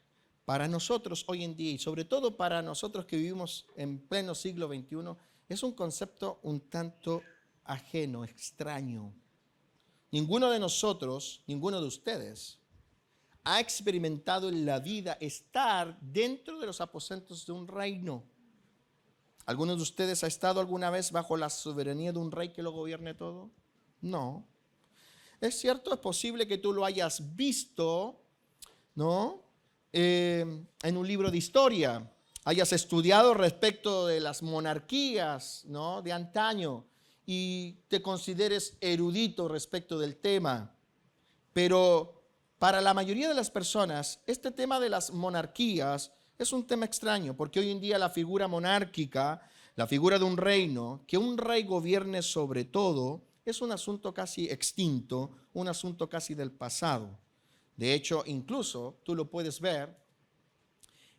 para nosotros hoy en día, y sobre todo para nosotros que vivimos en pleno siglo XXI, es un concepto un tanto ajeno, extraño. Ninguno de nosotros, ninguno de ustedes, ha experimentado en la vida estar dentro de los aposentos de un reino. ¿Alguno de ustedes ha estado alguna vez bajo la soberanía de un rey que lo gobierne todo? No. Es cierto, es posible que tú lo hayas visto, ¿no? En un libro de historia, hayas estudiado respecto de las monarquías, ¿no? De antaño, y te consideres erudito respecto del tema, pero para la mayoría de las personas, este tema de las monarquías es un tema extraño, porque hoy en día la figura monárquica, la figura de un reino, que un rey gobierne sobre todo, es un asunto casi extinto, un asunto casi del pasado. De hecho, incluso tú lo puedes ver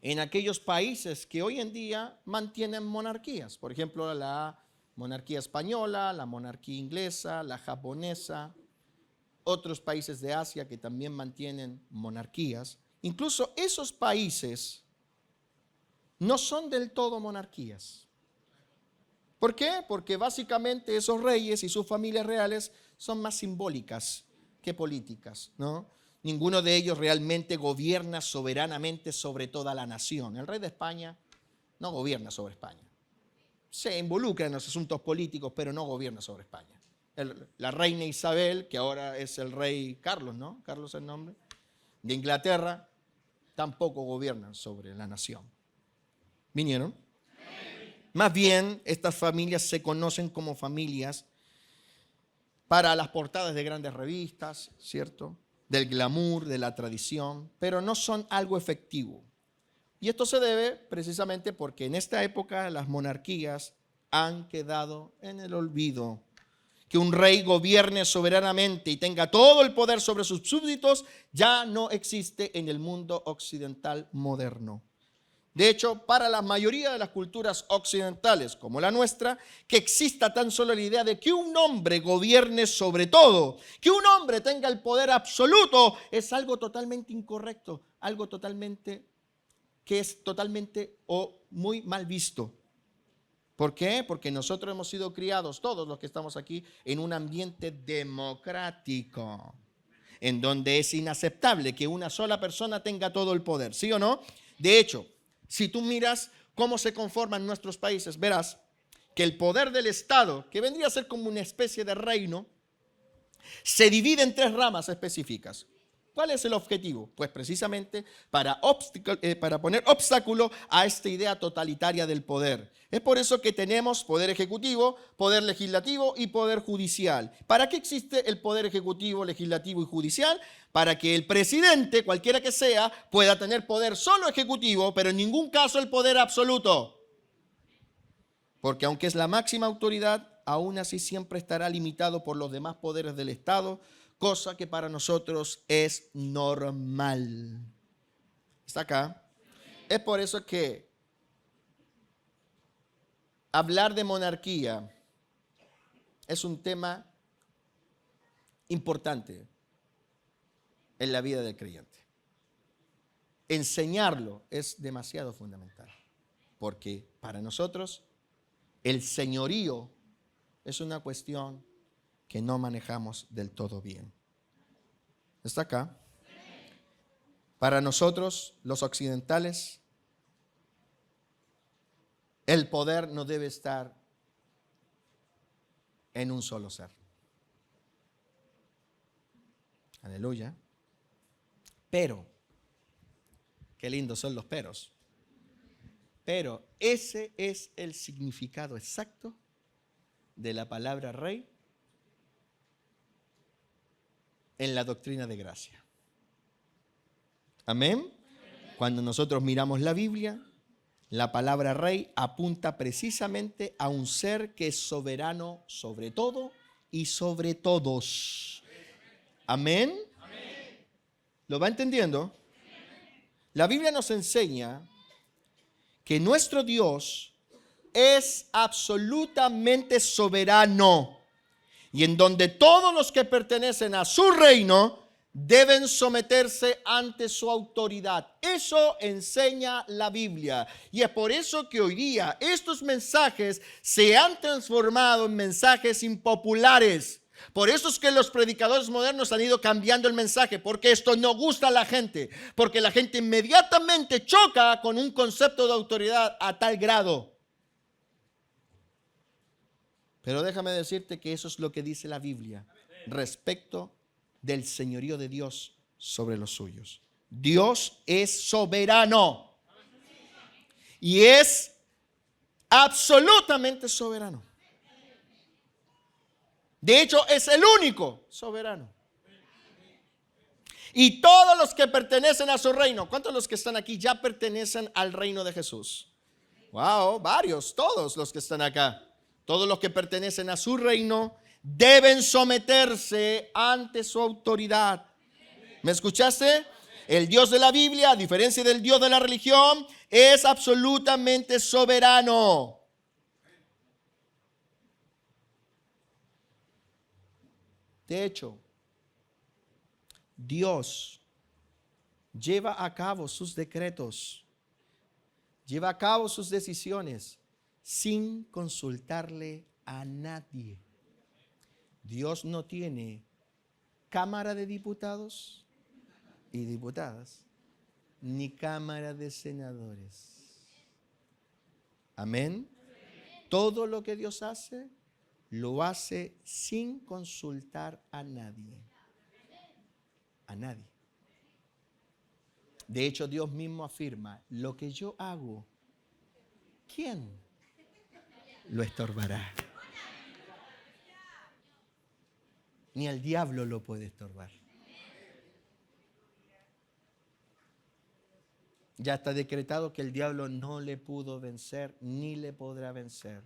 en aquellos países que hoy en día mantienen monarquías. Por ejemplo, la monarquía española, la monarquía inglesa, la japonesa, otros países de Asia que también mantienen monarquías. Incluso esos países no son del todo monarquías. ¿Por qué? Porque básicamente esos reyes y sus familias reales son más simbólicas que políticas, ¿no? Ninguno de ellos realmente gobierna soberanamente sobre toda la nación. El rey de España no gobierna sobre España. Se involucra en los asuntos políticos, pero no gobierna sobre España. La reina Isabel, que ahora es el rey Carlos, ¿no? Carlos es el nombre, de Inglaterra, tampoco gobiernan sobre la nación. ¿Vinieron? Más bien, estas familias se conocen como familias para las portadas de grandes revistas, ¿cierto? Del glamour, de la tradición, pero no son algo efectivo. Y esto se debe precisamente porque en esta época las monarquías han quedado en el olvido. Que un rey gobierne soberanamente y tenga todo el poder sobre sus súbditos ya no existe en el mundo occidental moderno. De hecho, para la mayoría de las culturas occidentales, como la nuestra, que exista tan solo la idea de que un hombre gobierne sobre todo, que un hombre tenga el poder absoluto, es algo totalmente incorrecto, algo totalmente que es totalmente o muy mal visto. ¿Por qué? Porque nosotros hemos sido criados, todos los que estamos aquí, en un ambiente democrático, en donde es inaceptable que una sola persona tenga todo el poder, ¿sí o no? De hecho, si tú miras cómo se conforman nuestros países, verás que el poder del Estado, que vendría a ser como una especie de reino, se divide en 3 ramas específicas. ¿Cuál es el objetivo? Pues precisamente para poner obstáculo a esta idea totalitaria del poder. Es por eso que tenemos poder ejecutivo, poder legislativo y poder judicial. ¿Para qué existe el poder ejecutivo, legislativo y judicial? Para que el presidente, cualquiera que sea, pueda tener poder solo ejecutivo, pero en ningún caso el poder absoluto. Porque aunque es la máxima autoridad, aún así siempre estará limitado por los demás poderes del Estado, cosa que para nosotros es normal. ¿Está acá? Es por eso que hablar de monarquía es un tema importante en la vida del creyente. Enseñarlo es demasiado fundamental, porque para nosotros el señorío es una cuestión que no manejamos del todo bien. ¿Está acá? Para nosotros, los occidentales, el poder no debe estar en un solo ser. Aleluya. Pero, qué lindos son los peros. Pero ese es el significado exacto de la palabra rey en la doctrina de gracia. Amén. Cuando nosotros miramos la Biblia, la palabra rey apunta precisamente a un ser que es soberano sobre todo y sobre todos. Amén. ¿Lo va entendiendo? La Biblia nos enseña que nuestro Dios es absolutamente soberano y en donde todos los que pertenecen a su reino deben someterse ante su autoridad. Eso enseña la Biblia. Y es por eso que hoy día estos mensajes se han transformado en mensajes impopulares. Por eso es que los predicadores modernos han ido cambiando el mensaje, porque esto no gusta a la gente, porque la gente inmediatamente choca con un concepto de autoridad a tal grado. Pero déjame decirte que eso es lo que dice la Biblia respecto del señorío de Dios sobre los suyos. Dios es soberano y es absolutamente soberano. De hecho, es el único soberano. Y todos los que pertenecen a su reino, ¿cuántos de los que están aquí ya pertenecen al reino de Jesús? Wow, varios, todos los que están acá. Todos los que pertenecen a su reino deben someterse ante su autoridad. ¿Me escuchaste? El Dios de la Biblia, a diferencia del Dios de la religión, es absolutamente soberano. De hecho, Dios lleva a cabo sus decretos, lleva a cabo sus decisiones sin consultarle a nadie. Dios no tiene Cámara de Diputados y diputadas, ni Cámara de Senadores. Amén. Todo lo que Dios hace, lo hace sin consultar a nadie. A nadie. De hecho, Dios mismo afirma, lo que yo hago, ¿quién lo estorbará? Ni el diablo lo puede estorbar. Ya está decretado que el diablo no le pudo vencer, ni le podrá vencer.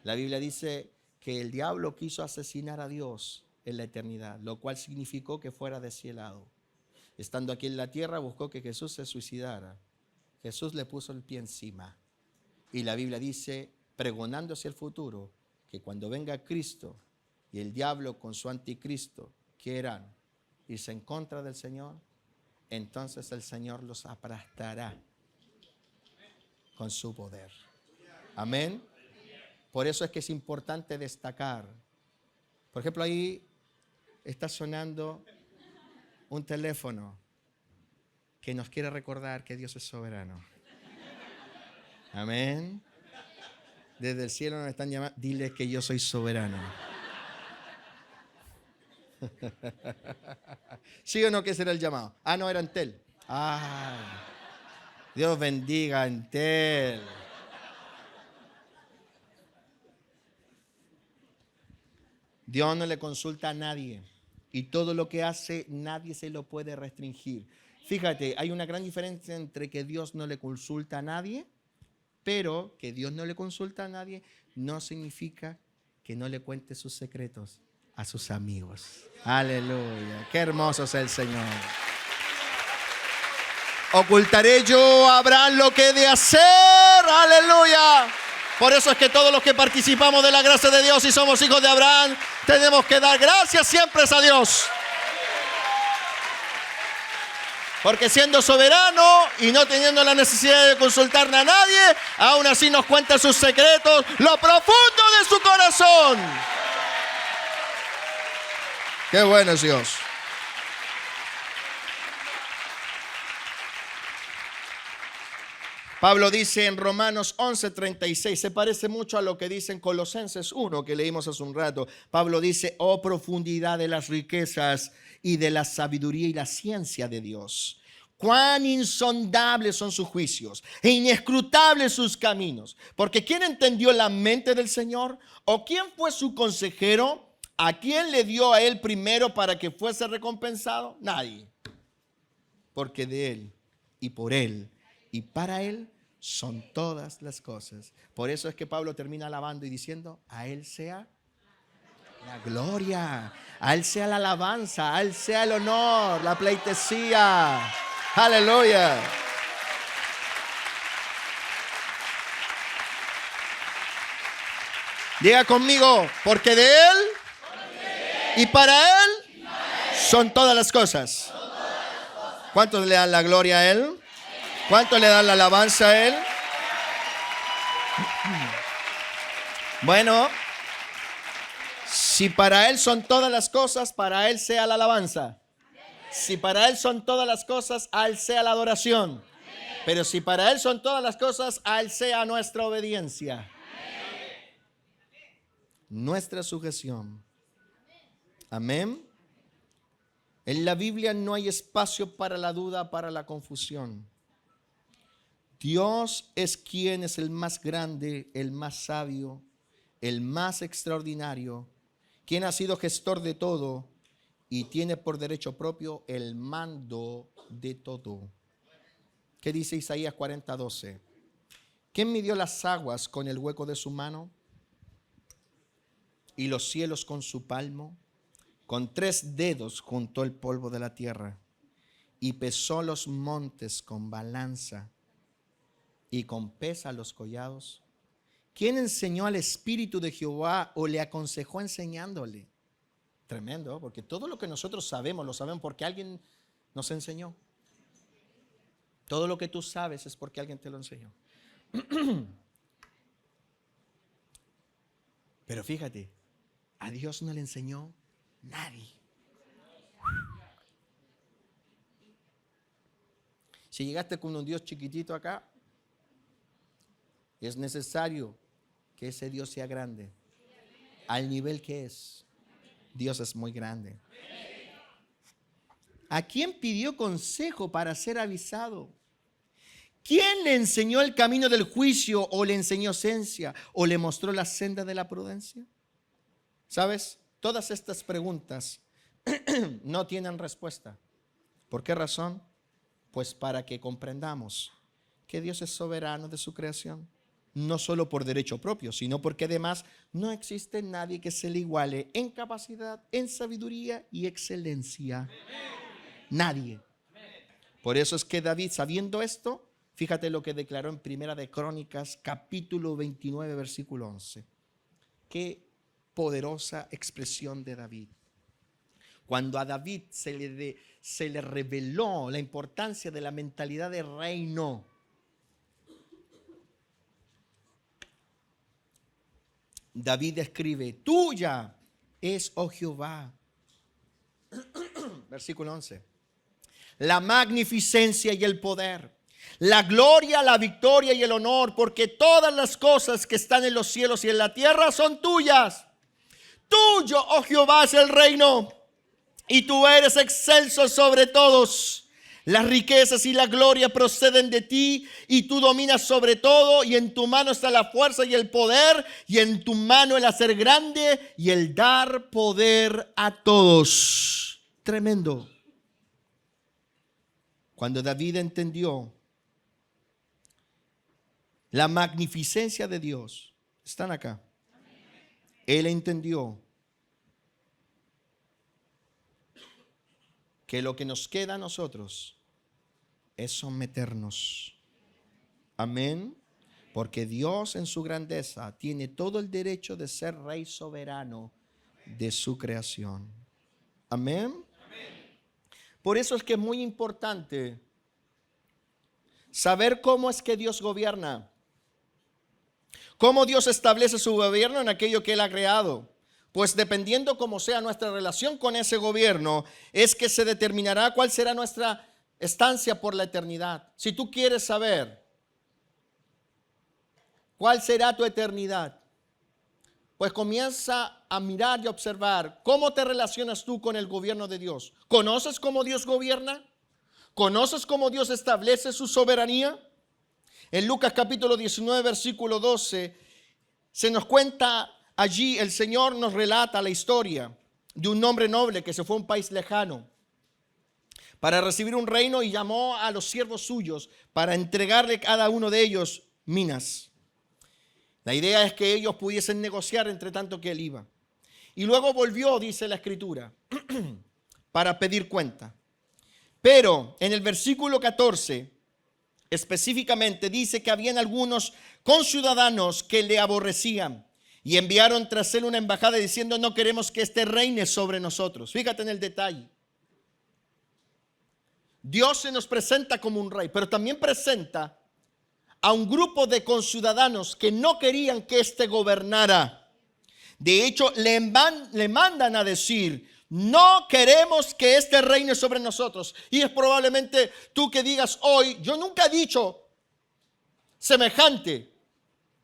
La Biblia dice que el diablo quiso asesinar a Dios en la eternidad, lo cual significó que fuera deshielado. Estando aquí en la tierra, buscó que Jesús se suicidara. Jesús le puso el pie encima. Y la Biblia dice, pregonando hacia el futuro, que cuando venga Cristo y el diablo con su anticristo quieran irse en contra del Señor, entonces el Señor los aplastará con su poder. Amén. Por eso es que es importante destacar. Por ejemplo, ahí está sonando un teléfono que nos quiere recordar que Dios es soberano. Amén. Desde el cielo nos están llamando. Dile que yo soy soberano. ¿Sí o no que ese era el llamado? Ah, no, era Entel. Ah, Dios bendiga a Entel. Dios no le consulta a nadie. Y todo lo que hace, nadie se lo puede restringir. Fíjate, hay una gran diferencia entre que Dios no le consulta a nadie, pero que Dios no le consulta a nadie no significa que no le cuente sus secretos a sus amigos. Aleluya, qué hermoso es el Señor. Ocultaré yo a Abraham lo que he de hacer. Aleluya. Por eso es que todos los que participamos de la gracia de Dios y somos hijos de Abraham, tenemos que dar gracias siempre a Dios. Porque siendo soberano y no teniendo la necesidad de consultarle a nadie, aún así nos cuenta sus secretos, lo profundo de su corazón. Qué bueno es Dios. Pablo dice en Romanos 11:36, se parece mucho a lo que dice en Colosenses 1 que leímos hace un rato. Pablo dice, oh profundidad de las riquezas y de la sabiduría y la ciencia de Dios. Cuán insondables son sus juicios e inescrutables sus caminos. Porque ¿quién entendió la mente del Señor? ¿O quién fue su consejero? ¿A quién le dio a él primero para que fuese recompensado? Nadie. Porque de él y por él y para él son todas las cosas. Por eso es que Pablo termina alabando y diciendo, a él sea la gloria, a él sea la alabanza, a él sea el honor, la pleitesía. Aleluya. Diga conmigo, porque de él y para él son todas las cosas. ¿Cuántos le dan la gloria a él? ¿Cuántos le dan la alabanza a él? Bueno, si para él son todas las cosas, para él sea la alabanza. Si para él son todas las cosas, a él sea la adoración. Pero si para él son todas las cosas, a él sea nuestra obediencia. Nuestra sujeción. Amén. En la Biblia no hay espacio para la duda, para la confusión. Dios es quien es el más grande, el más sabio, el más extraordinario quien ha sido gestor de todo y tiene por derecho propio el mando de todo. ¿Qué dice Isaías 40:12? ¿Quién midió las aguas con el hueco de su mano y los cielos con su palmo? Con 3 dedos juntó el polvo de la tierra y pesó los montes con balanza y con pesa los collados. ¿Quién enseñó al Espíritu de Jehová o le aconsejó enseñándole? Tremendo, porque todo lo que nosotros sabemos, lo sabemos porque alguien nos enseñó. Todo lo que tú sabes es porque alguien te lo enseñó. Pero fíjate, a Dios no le enseñó nadie. Si llegaste con un Dios chiquitito acá, es necesario que ese Dios sea grande. Al nivel que es, Dios es muy grande. ¿A quién pidió consejo para ser avisado? ¿Quién le enseñó el camino del juicio o le enseñó ciencia o le mostró la senda de la prudencia? ¿Sabes? Todas estas preguntas no tienen respuesta. ¿Por qué razón? Pues para que comprendamos que Dios es soberano de su creación. No solo por derecho propio, sino porque además no existe nadie que se le iguale en capacidad, en sabiduría y excelencia. Nadie. Por eso es que David, sabiendo esto, fíjate lo que declaró en Primera de Crónicas, capítulo 29, versículo 11. Qué poderosa expresión de David. Cuando a David se le reveló la importancia de la mentalidad de reino, David escribe: tuya es, oh Jehová, versículo 11, la magnificencia y el poder, la gloria, la victoria y el honor, porque todas las cosas que están en los cielos y en la tierra son tuyas. Tuyo, oh Jehová, es el reino, y tú eres excelso sobre todos. Las riquezas y la gloria proceden de ti, y tú dominas sobre todo, y en tu mano está la fuerza y el poder, y en tu mano el hacer grande y el dar poder a todos. Tremendo. Cuando David entendió la magnificencia de Dios, están acá, él entendió que lo que nos queda a nosotros es someternos. Amén. Porque Dios en su grandeza tiene todo el derecho de ser rey soberano de su creación. Amén. Por eso es que es muy importante saber cómo es que Dios gobierna. Cómo Dios establece su gobierno en aquello que Él ha creado. Pues dependiendo cómo sea nuestra relación con ese gobierno, es que se determinará cuál será nuestra estancia por la eternidad. Si tú quieres saber cuál será tu eternidad, pues comienza a mirar y observar cómo te relacionas tú con el gobierno de Dios. ¿Conoces cómo Dios gobierna? ¿Conoces cómo Dios establece su soberanía? En Lucas capítulo 19, versículo 12, se nos cuenta allí, el Señor nos relata la historia de un hombre noble que se fue a un país lejano para recibir un reino y llamó a los siervos suyos para entregarle a cada uno de ellos minas. La idea es que ellos pudiesen negociar entre tanto que él iba. Y luego volvió, dice la Escritura, para pedir cuenta. Pero en el versículo 14, específicamente dice que habían algunos conciudadanos que le aborrecían y enviaron tras él una embajada diciendo: no queremos que este reine sobre nosotros. Fíjate en el detalle. Dios se nos presenta como un rey, pero también presenta a un grupo de conciudadanos que no querían que éste gobernara. De hecho, le mandan a decir: no queremos que este reine sobre nosotros. Y es probablemente tú que digas hoy: yo nunca he dicho semejante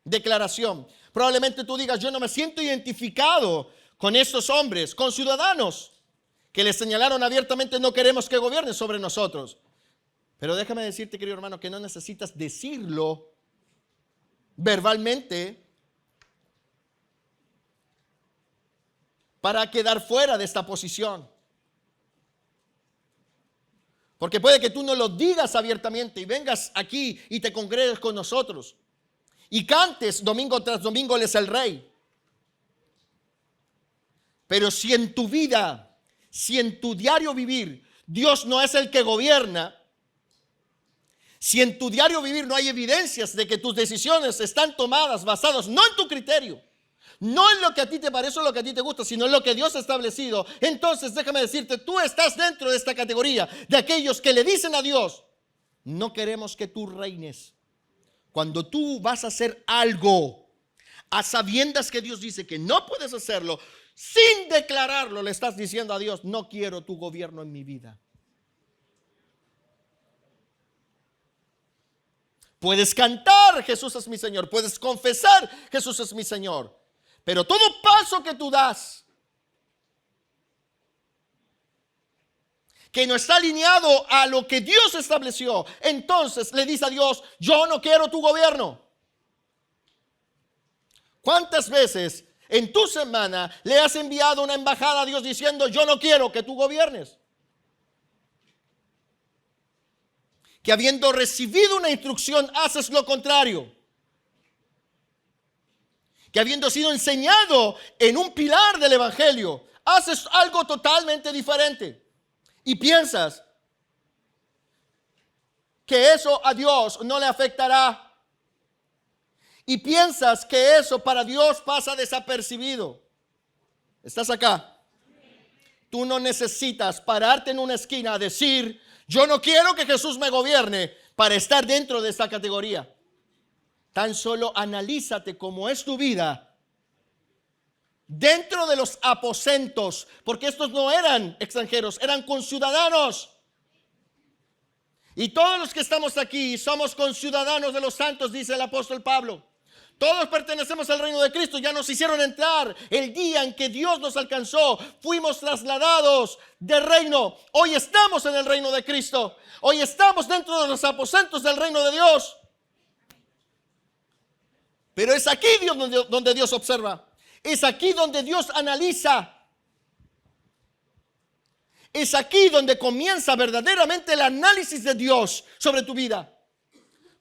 declaración. Probablemente tú digas: yo no me siento identificado con estos hombres, con ciudadanos que les señalaron abiertamente: no queremos que gobierne sobre nosotros. Pero déjame decirte, querido hermano, que no necesitas decirlo verbalmente para quedar fuera de esta posición. Porque puede que tú no lo digas abiertamente y vengas aquí y te congregues con nosotros y cantes domingo tras domingo, Él es el Rey. Pero si en tu vida, si en tu diario vivir, Dios no es el que gobierna, si en tu diario vivir no hay evidencias de que tus decisiones están tomadas basadas no en tu criterio, no en lo que a ti te parece o lo que a ti te gusta, sino en lo que Dios ha establecido, entonces déjame decirte, tú estás dentro de esta categoría de aquellos que le dicen a Dios, no queremos que tú reines. Cuando tú vas a hacer algo a sabiendas que Dios dice que no puedes hacerlo, sin declararlo le estás diciendo a Dios, no quiero tu gobierno en mi vida. Puedes cantar, Jesús es mi Señor. Puedes confesar, Jesús es mi Señor. Pero todo paso que tú das que no está alineado a lo que Dios estableció, entonces le dice a Dios, yo no quiero tu gobierno. ¿Cuántas veces en tu semana le has enviado una embajada a Dios diciendo, yo no quiero que tú gobiernes? Que habiendo recibido una instrucción haces lo contrario. Que habiendo sido enseñado en un pilar del evangelio, haces algo totalmente diferente. Y piensas que eso a Dios no le afectará. Y piensas que eso para Dios pasa desapercibido. ¿Estás acá? Tú no necesitas pararte en una esquina a decir, yo no quiero que Jesús me gobierne para estar dentro de esta categoría. Tan solo analízate cómo es tu vida dentro de los aposentos, porque estos no eran extranjeros, eran conciudadanos. Y todos los que estamos aquí somos conciudadanos de los santos, dice el apóstol Pablo. Todos pertenecemos al reino de Cristo. Ya nos hicieron entrar el día en que Dios nos alcanzó. Fuimos trasladados del reino. Hoy estamos en el reino de Cristo. Hoy estamos dentro de los aposentos del reino de Dios. Pero es aquí donde Dios observa. Es aquí donde Dios analiza. Es aquí donde comienza verdaderamente el análisis de Dios sobre tu vida.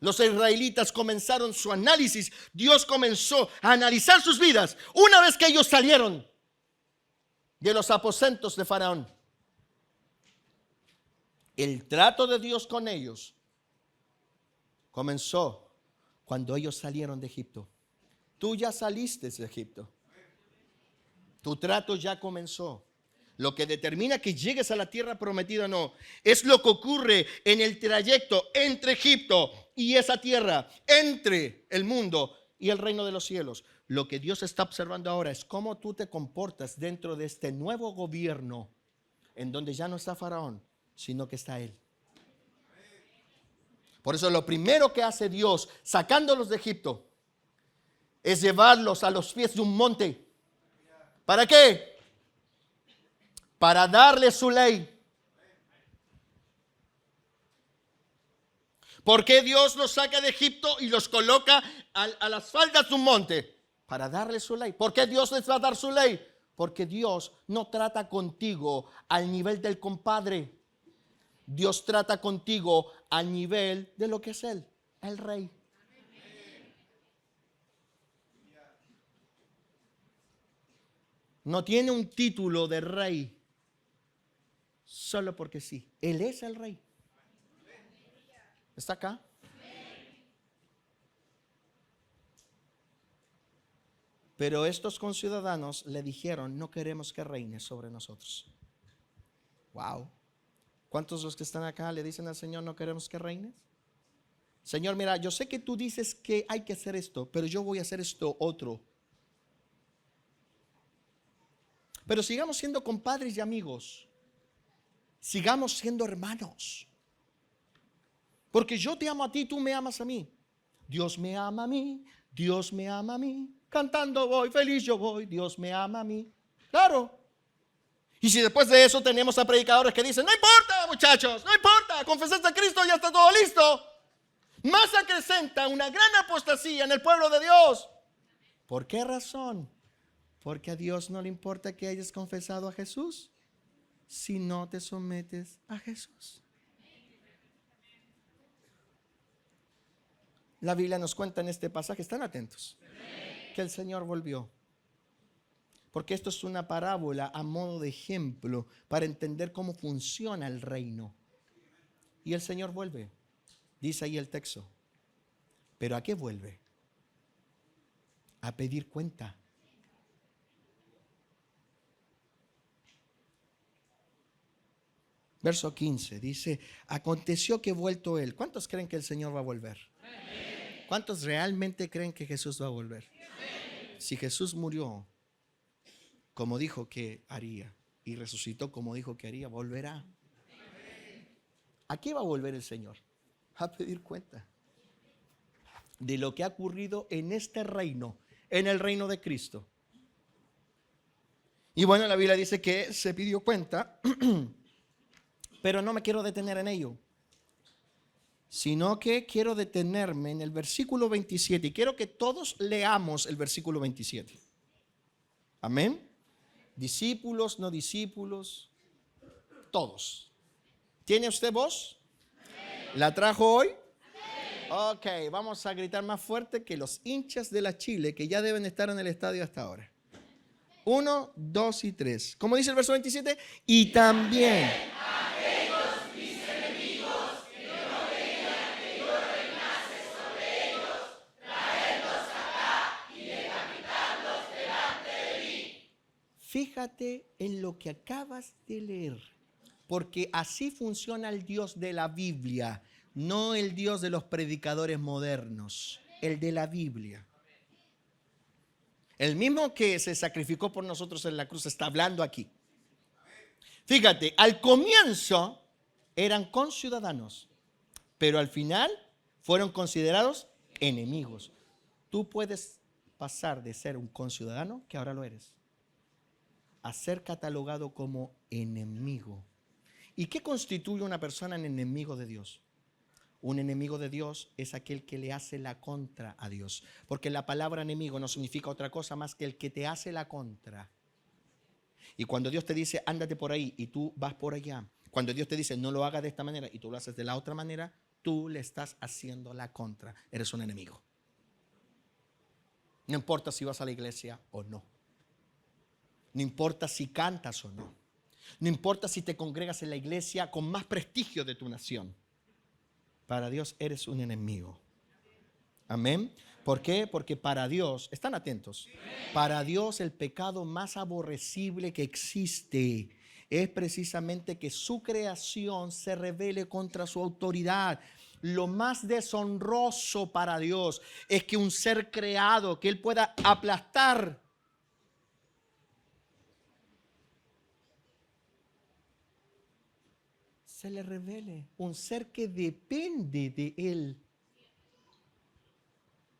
Los israelitas comenzaron su análisis. Dios comenzó a analizar sus vidas una vez que ellos salieron de los aposentos de Faraón. El trato de Dios con ellos comenzó cuando ellos salieron de Egipto. Tú ya saliste de Egipto. Tu trato ya comenzó. Lo que determina que llegues a la tierra prometida no, es lo que ocurre en el trayecto entre Egipto y esa tierra, entre el mundo y el reino de los cielos. Lo que Dios está observando ahora es cómo tú te comportas dentro de este nuevo gobierno, en donde ya no está Faraón, sino que está Él. Por eso lo primero que hace Dios, sacándolos de Egipto, es llevarlos a los pies de un monte. ¿Para qué? Para darles su ley. ¿Por qué Dios los saca de Egipto y los coloca a las faldas de un monte? Para darles su ley. ¿Por qué Dios les va a dar su ley? Porque Dios no trata contigo al nivel del compadre. Dios trata contigo al nivel de lo que es Él, el Rey. No tiene un título de rey solo porque sí. Él es el Rey. ¿Está acá? Pero estos conciudadanos le dijeron, no queremos que reine sobre nosotros. Wow. ¿Cuántos de los que están acá le dicen al Señor, no queremos que reines? Señor, mira, yo sé que tú dices que hay que hacer esto, pero yo voy a hacer esto otro. Pero sigamos siendo compadres y amigos. Sigamos siendo hermanos. Porque yo te amo a ti, tú me amas a mí. Dios me ama a mí, Dios me ama a mí. Cantando voy, feliz yo voy, Dios me ama a mí. Claro. Y si después de eso tenemos a predicadores que dicen, no importa muchachos, no importa, confesaste a Cristo, ya está todo listo. Más acrecenta una gran apostasía en el pueblo de Dios. ¿Por qué razón? Porque a Dios no le importa que hayas confesado a Jesús si no te sometes a Jesús. La Biblia nos cuenta en este pasaje, están atentos, que el Señor volvió. Porque esto es una parábola a modo de ejemplo para entender cómo funciona el reino. Y el Señor vuelve, dice ahí el texto. ¿Pero a qué vuelve? A pedir cuenta. Verso 15 dice, aconteció que vuelto él. ¿Cuántos creen que el Señor va a volver? ¿Cuántos realmente creen que Jesús va a volver? Si Jesús murió como dijo que haría y resucitó como dijo que haría, volverá. ¿A qué va a volver el Señor? A pedir cuenta de lo que ha ocurrido en este reino, en el reino de Cristo. Y bueno, la Biblia dice que se pidió cuenta, pero no me quiero detener en ello, sino que quiero detenerme en el versículo 27 y quiero que todos leamos el versículo 27. Amén. Discípulos, no discípulos, todos. ¿Tiene usted voz? ¿La trajo hoy? Ok, vamos a gritar más fuerte que los hinchas de la Chile que ya deben estar en el estadio hasta ahora. 1, 2 y 3. ¿Cómo dice el verso 27? Y también aquellos mis enemigos que no querían que yo reinase sobre ellos, traerlos acá y decapitarlos delante de mí. Fíjate en lo que acabas de leer, porque así funciona el Dios de la Biblia, no el Dios de los predicadores modernos, el de la Biblia. El mismo que se sacrificó por nosotros en la cruz está hablando aquí. Fíjate, al comienzo eran conciudadanos, pero al final fueron considerados enemigos. Tú puedes pasar de ser un conciudadano, que ahora lo eres, a ser catalogado como enemigo. ¿Y qué constituye una persona en enemigo de Dios? Un enemigo de Dios es aquel que le hace la contra a Dios. Porque la palabra enemigo no significa otra cosa más que el que te hace la contra. Y cuando Dios te dice, ándate por ahí y tú vas por allá. Cuando Dios te dice, no lo hagas de esta manera y tú lo haces de la otra manera, tú le estás haciendo la contra. Eres un enemigo. No importa si vas a la iglesia o no. No importa si cantas o no. No importa si te congregas en la iglesia con más prestigio de tu nación. Para Dios eres un enemigo. Amén. ¿Por qué? Porque para Dios, están atentos, para Dios el pecado más aborrecible que existe es precisamente que su creación se rebele contra su autoridad. Lo más deshonroso para Dios es que un ser creado, que Él pueda aplastar, se le revele. Un ser que depende de Él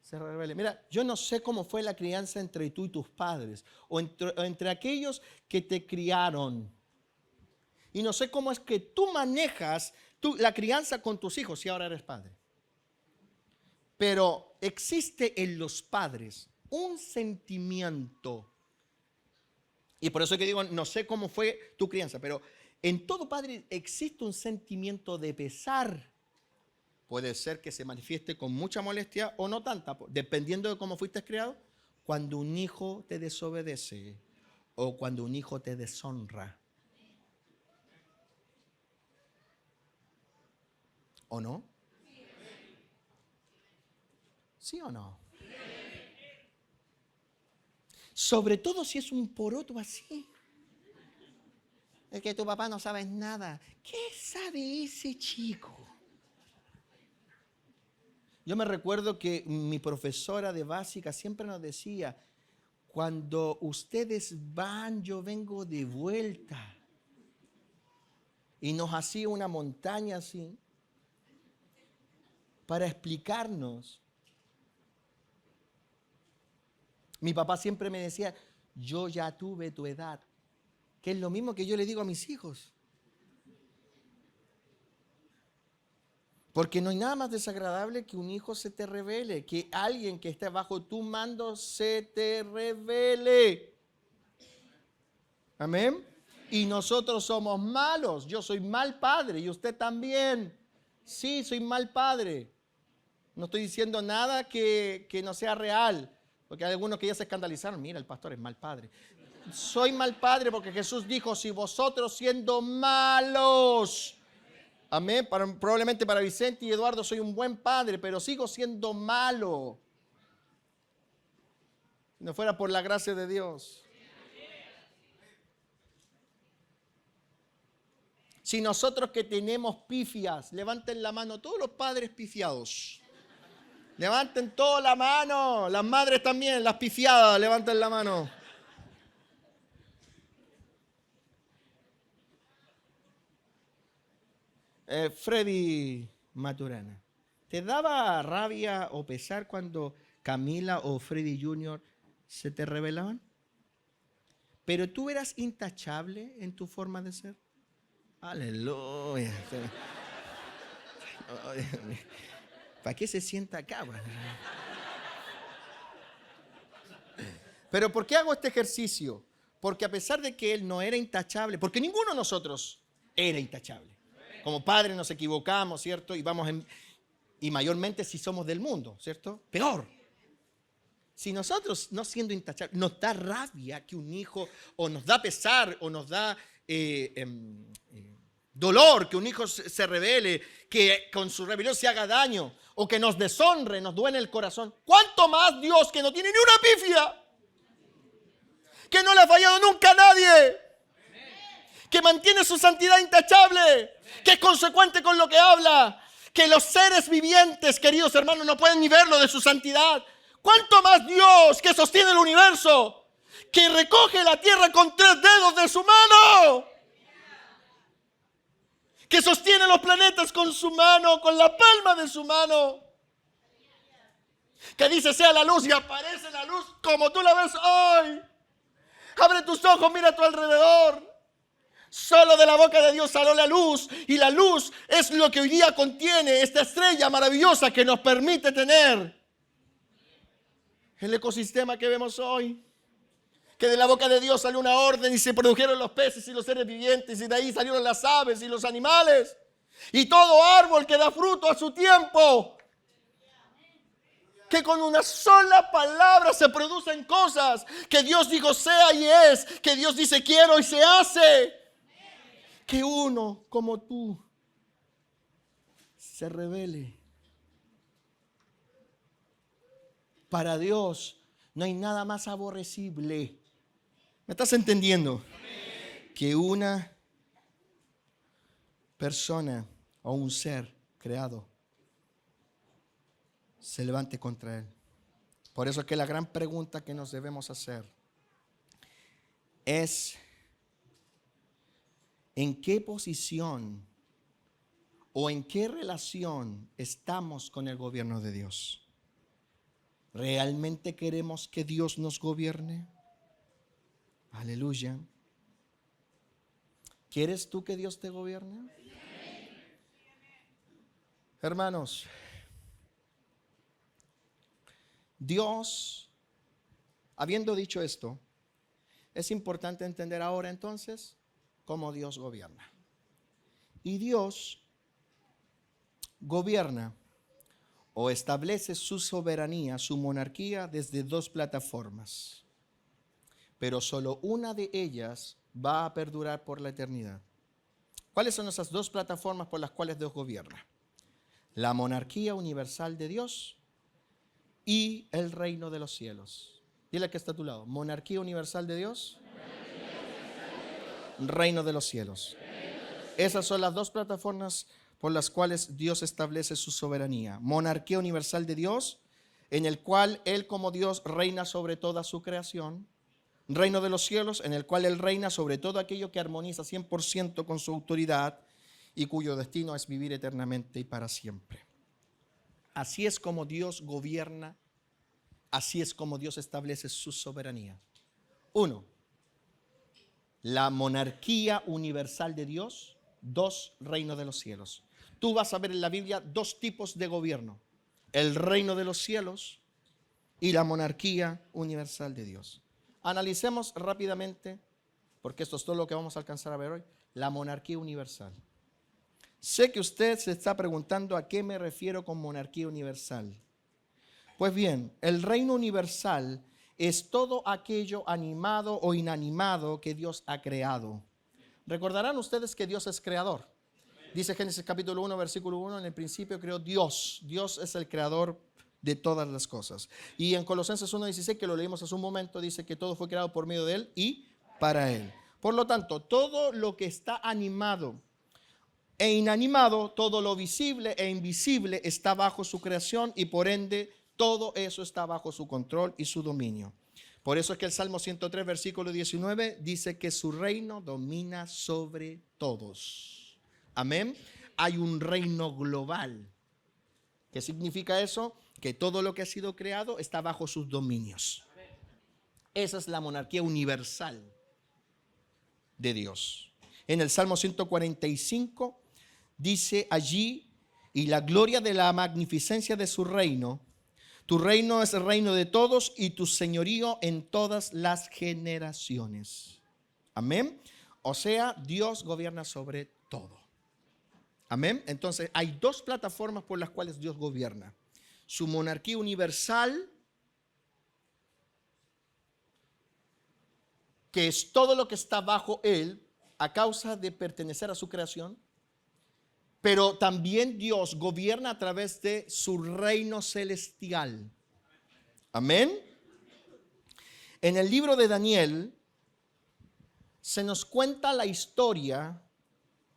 se revele. Mira, yo no sé cómo fue la crianza entre tú y tus padres, o entre aquellos que te criaron. Y no sé cómo es que tú manejas la crianza con tus hijos si ahora eres padre. Pero existe en los padres un sentimiento. Y por eso es que digo, no sé cómo fue tu crianza, pero en todo padre existe un sentimiento de pesar. Puede ser que se manifieste con mucha molestia o no tanta, dependiendo de cómo fuiste criado. Cuando un hijo te desobedece o cuando un hijo te deshonra. ¿O no? ¿Sí o no? Sobre todo si es un poroto así. Es que tu papá no sabe nada. ¿Qué sabe ese chico? Yo me recuerdo que mi profesora de básica siempre nos decía, cuando ustedes van, yo vengo de vuelta. Y nos hacía una montaña así para explicarnos. Mi papá siempre me decía, yo ya tuve tu edad, que es lo mismo que yo le digo a mis hijos. Porque no hay nada más desagradable que un hijo se te revele, que alguien que esté bajo tu mando se te revele. Amén. Y nosotros somos malos. Yo soy mal padre y usted también. Sí, soy mal padre. No estoy diciendo nada que no sea real. Porque hay algunos que ya se escandalizaron. Mira, el pastor es mal padre. Soy mal padre porque Jesús dijo, si vosotros siendo malos. Amén. Probablemente para Vicente y Eduardo soy un buen padre, pero sigo siendo malo. Si no fuera por la gracia de Dios. Si nosotros que tenemos pifias, levanten la mano todos los padres pifiados. Levanten toda la mano. Las madres también, las pifiadas, levanten la mano. Freddy Maturana, ¿te daba rabia o pesar cuando Camila o Freddy Jr. se te rebelaban? Pero tú eras intachable en tu forma de ser. Aleluya. ¿Para qué se sienta acá? Pero ¿por qué hago este ejercicio? Porque a pesar de que él no era intachable, porque ninguno de nosotros era intachable. Como padres nos equivocamos, ¿cierto? Y mayormente si somos del mundo, ¿cierto? Peor. Si nosotros, no siendo intachables, nos da rabia que un hijo, o nos da pesar, o nos da dolor que un hijo se rebele, que con su rebelión se haga daño, o que nos deshonre, nos duele el corazón. ¿Cuánto más Dios que no tiene ni una pifia? Que no le ha fallado nunca a nadie. Que mantiene su santidad intachable. Que es consecuente con lo que habla. Que los seres vivientes, queridos hermanos, no pueden ni verlo de su santidad. ¿Cuánto más Dios que sostiene el universo? Que recoge la tierra con 3 dedos de su mano. Que sostiene los planetas con su mano, con la palma de su mano. Que dice sea la luz y aparece la luz como tú la ves hoy. Abre tus ojos, mira a tu alrededor. Solo de la boca de Dios salió la luz. Y la luz es lo que hoy día contiene esta estrella maravillosa que nos permite tener el ecosistema que vemos hoy. Que de la boca de Dios salió una orden y se produjeron los peces y los seres vivientes. Y de ahí salieron las aves y los animales. Y todo árbol que da fruto a su tiempo. Que con una sola palabra se producen cosas. Que Dios dijo sea y es. Que Dios dice quiero y se hace. Que uno como tú se rebele. Para Dios no hay nada más aborrecible. ¿Me estás entendiendo? Que una persona o un ser creado se levante contra él. Por eso es que la gran pregunta que nos debemos hacer es: ¿en qué posición o en qué relación estamos con el gobierno de Dios? ¿Realmente queremos que Dios nos gobierne? Aleluya. ¿Quieres tú que Dios te gobierne? Hermanos, Dios, habiendo dicho esto, es importante entender ahora entonces cómo Dios gobierna. Y Dios gobierna o establece su soberanía, su monarquía desde 2 plataformas. Pero solo una de ellas va a perdurar por la eternidad. ¿Cuáles son esas 2 plataformas por las cuales Dios gobierna? La monarquía universal de Dios y el reino de los cielos. Dile que está a tu lado. Monarquía universal de Dios. Reino de los cielos. Esas son las 2 plataformas por las cuales Dios establece su soberanía. Monarquía universal de Dios, en el cual Él como Dios reina sobre toda su creación. Reino de los cielos, en el cual Él reina sobre todo aquello que armoniza 100% con su autoridad y cuyo destino es vivir eternamente y para siempre. Así es como Dios gobierna, así es como Dios establece su soberanía. 1. La monarquía universal de Dios. 2. Reino de los cielos. Tú vas a ver en la Biblia 2 tipos de gobierno: el reino de los cielos y la monarquía universal de Dios. Analicemos rápidamente porque esto es todo lo que vamos a alcanzar a ver hoy, la monarquía universal. Sé que usted se está preguntando a qué me refiero con monarquía universal. Pues bien, el reino universal es todo aquello animado o inanimado que Dios ha creado. Recordarán ustedes que Dios es creador. Dice Génesis capítulo 1, versículo 1, en el principio creó Dios. Dios es el creador de todas las cosas. Y en Colosenses 1:16, que lo leímos hace un momento, dice que todo fue creado por medio de Él y para Él. Por lo tanto, todo lo que está animado e inanimado, todo lo visible e invisible está bajo su creación y por ende todo eso está bajo su control y su dominio. Por eso es que el Salmo 103, versículo 19, dice que su reino domina sobre todos. Amén. Hay un reino global. ¿Qué significa eso? Que todo lo que ha sido creado está bajo sus dominios. Esa es la monarquía universal de Dios. En el Salmo 145 dice allí, y la gloria de la magnificencia de su reino, tu reino es el reino de todos y tu señorío en todas las generaciones. Amén. O sea, Dios gobierna sobre todo. Amén. Entonces hay dos plataformas por las cuales Dios gobierna. Su monarquía universal, que es todo lo que está bajo Él a causa de pertenecer a su creación. Pero también Dios gobierna a través de su reino celestial. Amén. En el libro de Daniel se nos cuenta la historia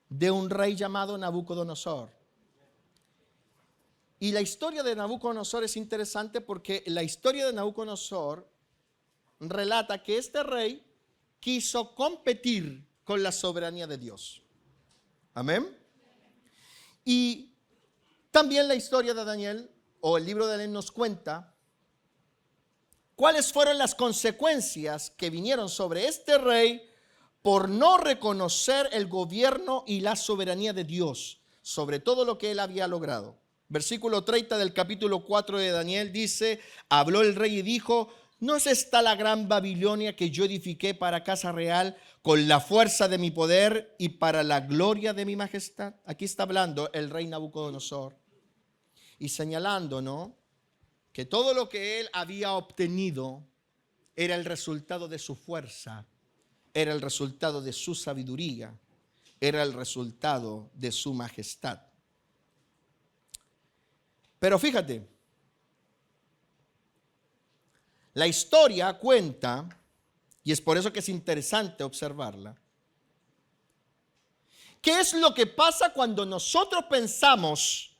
de un rey llamado Nabucodonosor. Y la historia de Nabucodonosor es interesante porque la historia de Nabucodonosor relata que este rey quiso competir con la soberanía de Dios. Amén. Y también la historia de Daniel, o el libro de Daniel, nos cuenta cuáles fueron las consecuencias que vinieron sobre este rey por no reconocer el gobierno y la soberanía de Dios sobre todo lo que él había logrado. Versículo 30 del capítulo 4 de Daniel dice: habló el rey y dijo: ¿no es esta la gran Babilonia que yo edifiqué para casa real con la fuerza de mi poder y para la gloria de mi majestad? Aquí está hablando el rey Nabucodonosor y señalando, ¿no?, que todo lo que él había obtenido era el resultado de su fuerza, era el resultado de su sabiduría, era el resultado de su majestad. Pero fíjate, la historia cuenta, y es por eso que es interesante observarla, ¿qué es lo que pasa cuando nosotros pensamos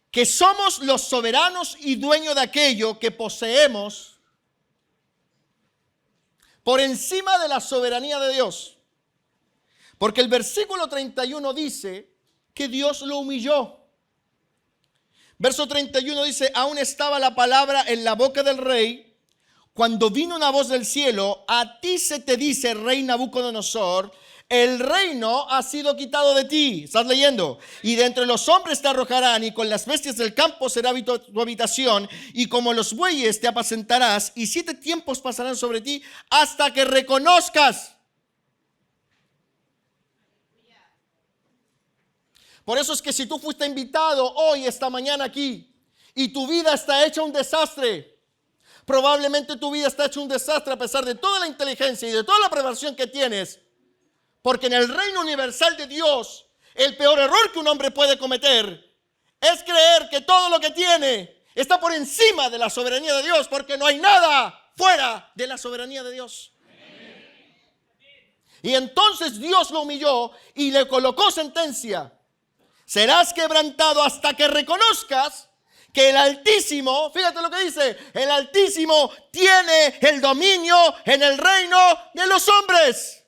que somos los soberanos y dueños de aquello que poseemos por encima de la soberanía de Dios? Porque el versículo 31 dice que Dios lo humilló. Verso 31 dice: aún estaba la palabra en la boca del rey, cuando vino una voz del cielo: a ti se te dice, rey Nabucodonosor, el reino ha sido quitado de ti. ¿Estás leyendo? Y de entre los hombres te arrojarán, y con las bestias del campo será tu habitación, y como los bueyes te apacentarás, y 7 tiempos pasarán sobre ti hasta que reconozcas. Por eso es que si tú fuiste invitado hoy, esta mañana aquí, y tu vida está hecha un desastre, probablemente tu vida está hecha un desastre a pesar de toda la inteligencia y de toda la preparación que tienes, porque en el reino universal de Dios, el peor error que un hombre puede cometer es creer que todo lo que tiene está por encima de la soberanía de Dios, porque no hay nada fuera de la soberanía de Dios. Y entonces Dios lo humilló y le colocó sentencia: serás quebrantado hasta que reconozcas que el Altísimo, fíjate lo que dice, el Altísimo tiene el dominio en el reino de los hombres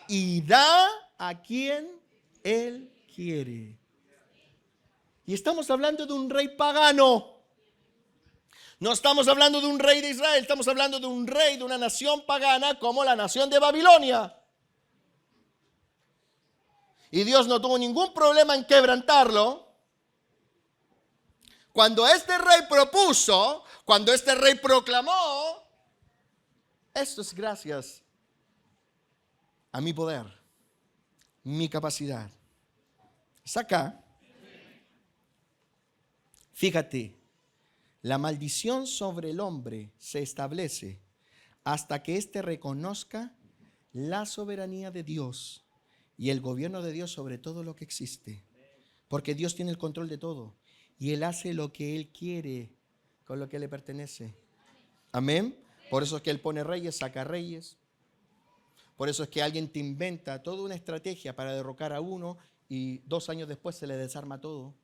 y da a quien Él quiere. Y estamos hablando de un rey pagano. No estamos hablando de un rey de Israel, estamos hablando de un rey de una nación pagana como la nación de Babilonia. Y Dios no tuvo ningún problema en quebrantarlo. Cuando este rey propuso, cuando este rey proclamó, Esto es gracias a mi poder, mi capacidad. ¿Está acá? Fíjate, la maldición sobre el hombre se establece hasta que éste reconozca la soberanía de Dios y el gobierno de Dios sobre todo lo que existe. Porque Dios tiene el control de todo y Él hace lo que Él quiere con lo que le pertenece. Amén. Por eso es que Él pone reyes, saca reyes. Por eso es que alguien te inventa toda una estrategia para derrocar a uno y 2 años después se le desarma todo.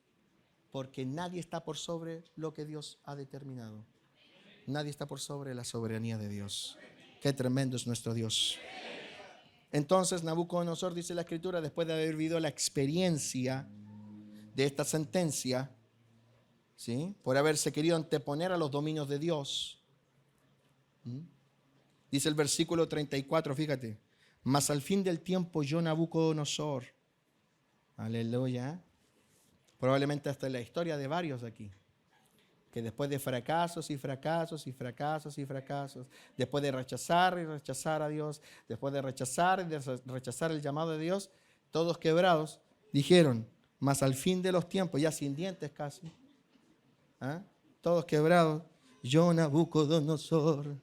Porque nadie está por sobre lo que Dios ha determinado. Nadie está por sobre la soberanía de Dios. Qué tremendo es nuestro Dios. Entonces Nabucodonosor, dice la Escritura, después de haber vivido la experiencia de esta sentencia, ¿sí?, por haberse querido anteponer a los dominios de Dios, dice el versículo 34, fíjate, mas al fin del tiempo yo, Nabucodonosor, aleluya, probablemente hasta en la historia de varios aquí, que después de fracasos y fracasos y fracasos y fracasos, después de rechazar y rechazar a Dios, después de rechazar y de rechazar el llamado de Dios, todos quebrados, dijeron, mas al fin de los tiempos, ya sin dientes casi, todos quebrados, yo, Nabucodonosor,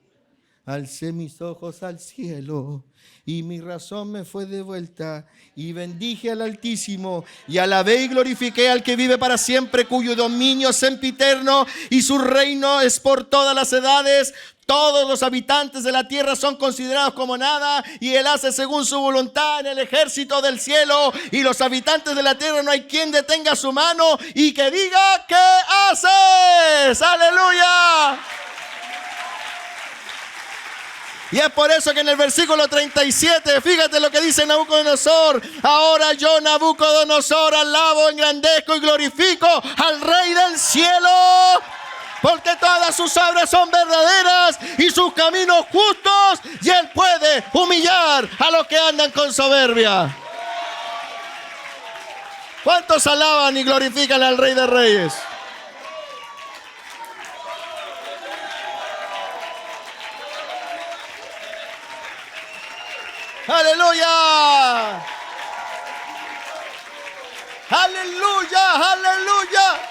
alcé mis ojos al cielo y mi razón me fue de vuelta y bendije al Altísimo y alabé y glorifiqué al que vive para siempre, cuyo dominio es sempiterno y su reino es por todas las edades. Todos los habitantes de la tierra son considerados como nada y Él hace según su voluntad en el ejército del cielo, y los habitantes de la tierra no hay quien detenga su mano y que diga, ¿qué haces? ¡Aleluya! Y es por eso que en el versículo 37, fíjate lo que dice Nabucodonosor. Ahora yo, Nabucodonosor, alabo, engrandezco y glorifico al Rey del cielo, porque todas sus obras son verdaderas y sus caminos justos, y Él puede humillar a los que andan con soberbia. ¿Cuántos alaban y glorifican al Rey de Reyes? ¡Aleluya! ¡Aleluya! ¡Aleluya!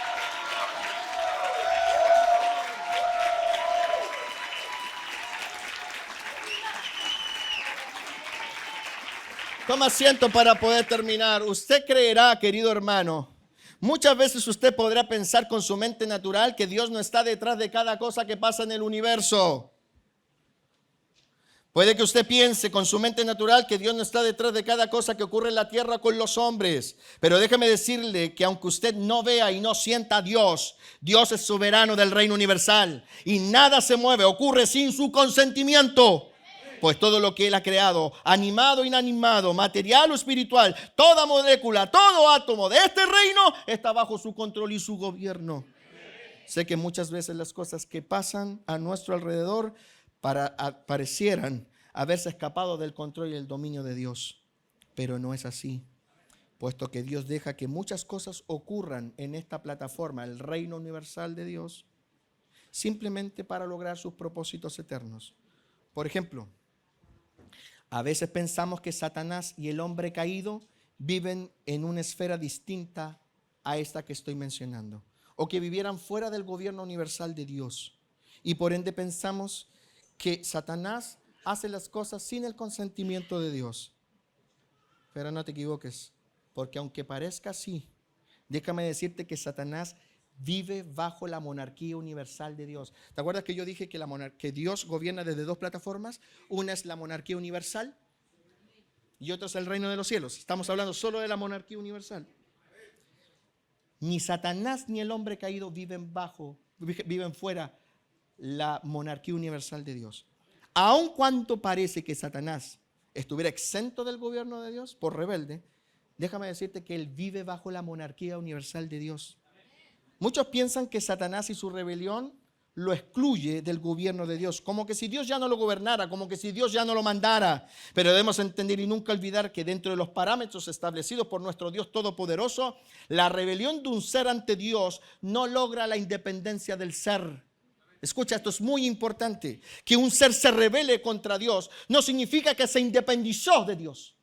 Toma asiento para poder terminar. Usted creerá, querido hermano, muchas veces usted podrá pensar con su mente natural que Dios no está detrás de cada cosa que pasa en el universo. Puede que usted piense con su mente natural que Dios no está detrás de cada cosa que ocurre en la tierra con los hombres. Pero déjeme decirle que aunque usted no vea y no sienta a Dios, Dios es soberano del reino universal. Y nada se mueve, ocurre sin su consentimiento. Pues todo lo que Él ha creado, animado, inanimado, material o espiritual, toda molécula, todo átomo de este reino está bajo su control y su gobierno. Sé que muchas veces las cosas que pasan a nuestro alrededor parecieran haberse escapado del control y el dominio de Dios, pero no es así, puesto que Dios deja que muchas cosas ocurran en esta plataforma, el reino universal de Dios, simplemente para lograr sus propósitos eternos. Por ejemplo, a veces pensamos que Satanás y el hombre caído viven en una esfera distinta a esta que estoy mencionando, o que vivieran fuera del gobierno universal de Dios, y por ende pensamos que Satanás hace las cosas sin el consentimiento de Dios. Pero no te equivoques, porque aunque parezca así, déjame decirte que Satanás vive bajo la monarquía universal de Dios. ¿Te acuerdas que yo dije que Dios gobierna desde 2 plataformas? Una es la monarquía universal y otra es el reino de los cielos. Estamos hablando solo de la monarquía universal. Ni Satanás ni el hombre caído viven fuera la monarquía universal de Dios. Aun cuando parece que Satanás estuviera exento del gobierno de Dios por rebelde, déjame decirte que él vive bajo la monarquía universal de Dios. Muchos piensan que Satanás y su rebelión lo excluye del gobierno de Dios, como que si Dios ya no lo gobernara, como que si Dios ya no lo mandara. Pero debemos entender y nunca olvidar que dentro de los parámetros establecidos por nuestro Dios Todopoderoso, la rebelión de un ser ante Dios no logra la independencia del ser. Escucha, esto es muy importante. Que un ser se rebele contra Dios no significa que se independizó de Dios.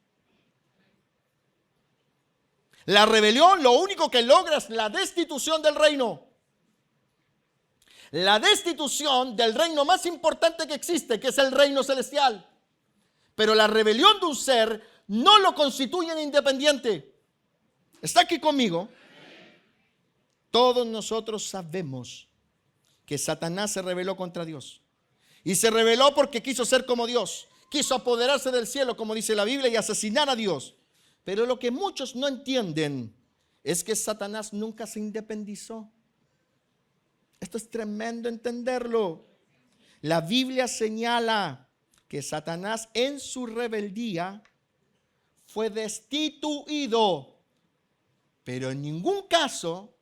La rebelión lo único que logra es la destitución del reino. La destitución del reino más importante que existe, que es el reino celestial. Pero la rebelión de un ser no lo constituye en independiente. ¿Está aquí conmigo? Todos nosotros sabemos que Satanás se rebeló contra Dios. Y se rebeló porque quiso ser como Dios. Quiso apoderarse del cielo, como dice la Biblia, y asesinar a Dios. Pero lo que muchos no entienden es que Satanás nunca se independizó. Esto es tremendo entenderlo. La Biblia señala que Satanás en su rebeldía fue destituido, pero en ningún caso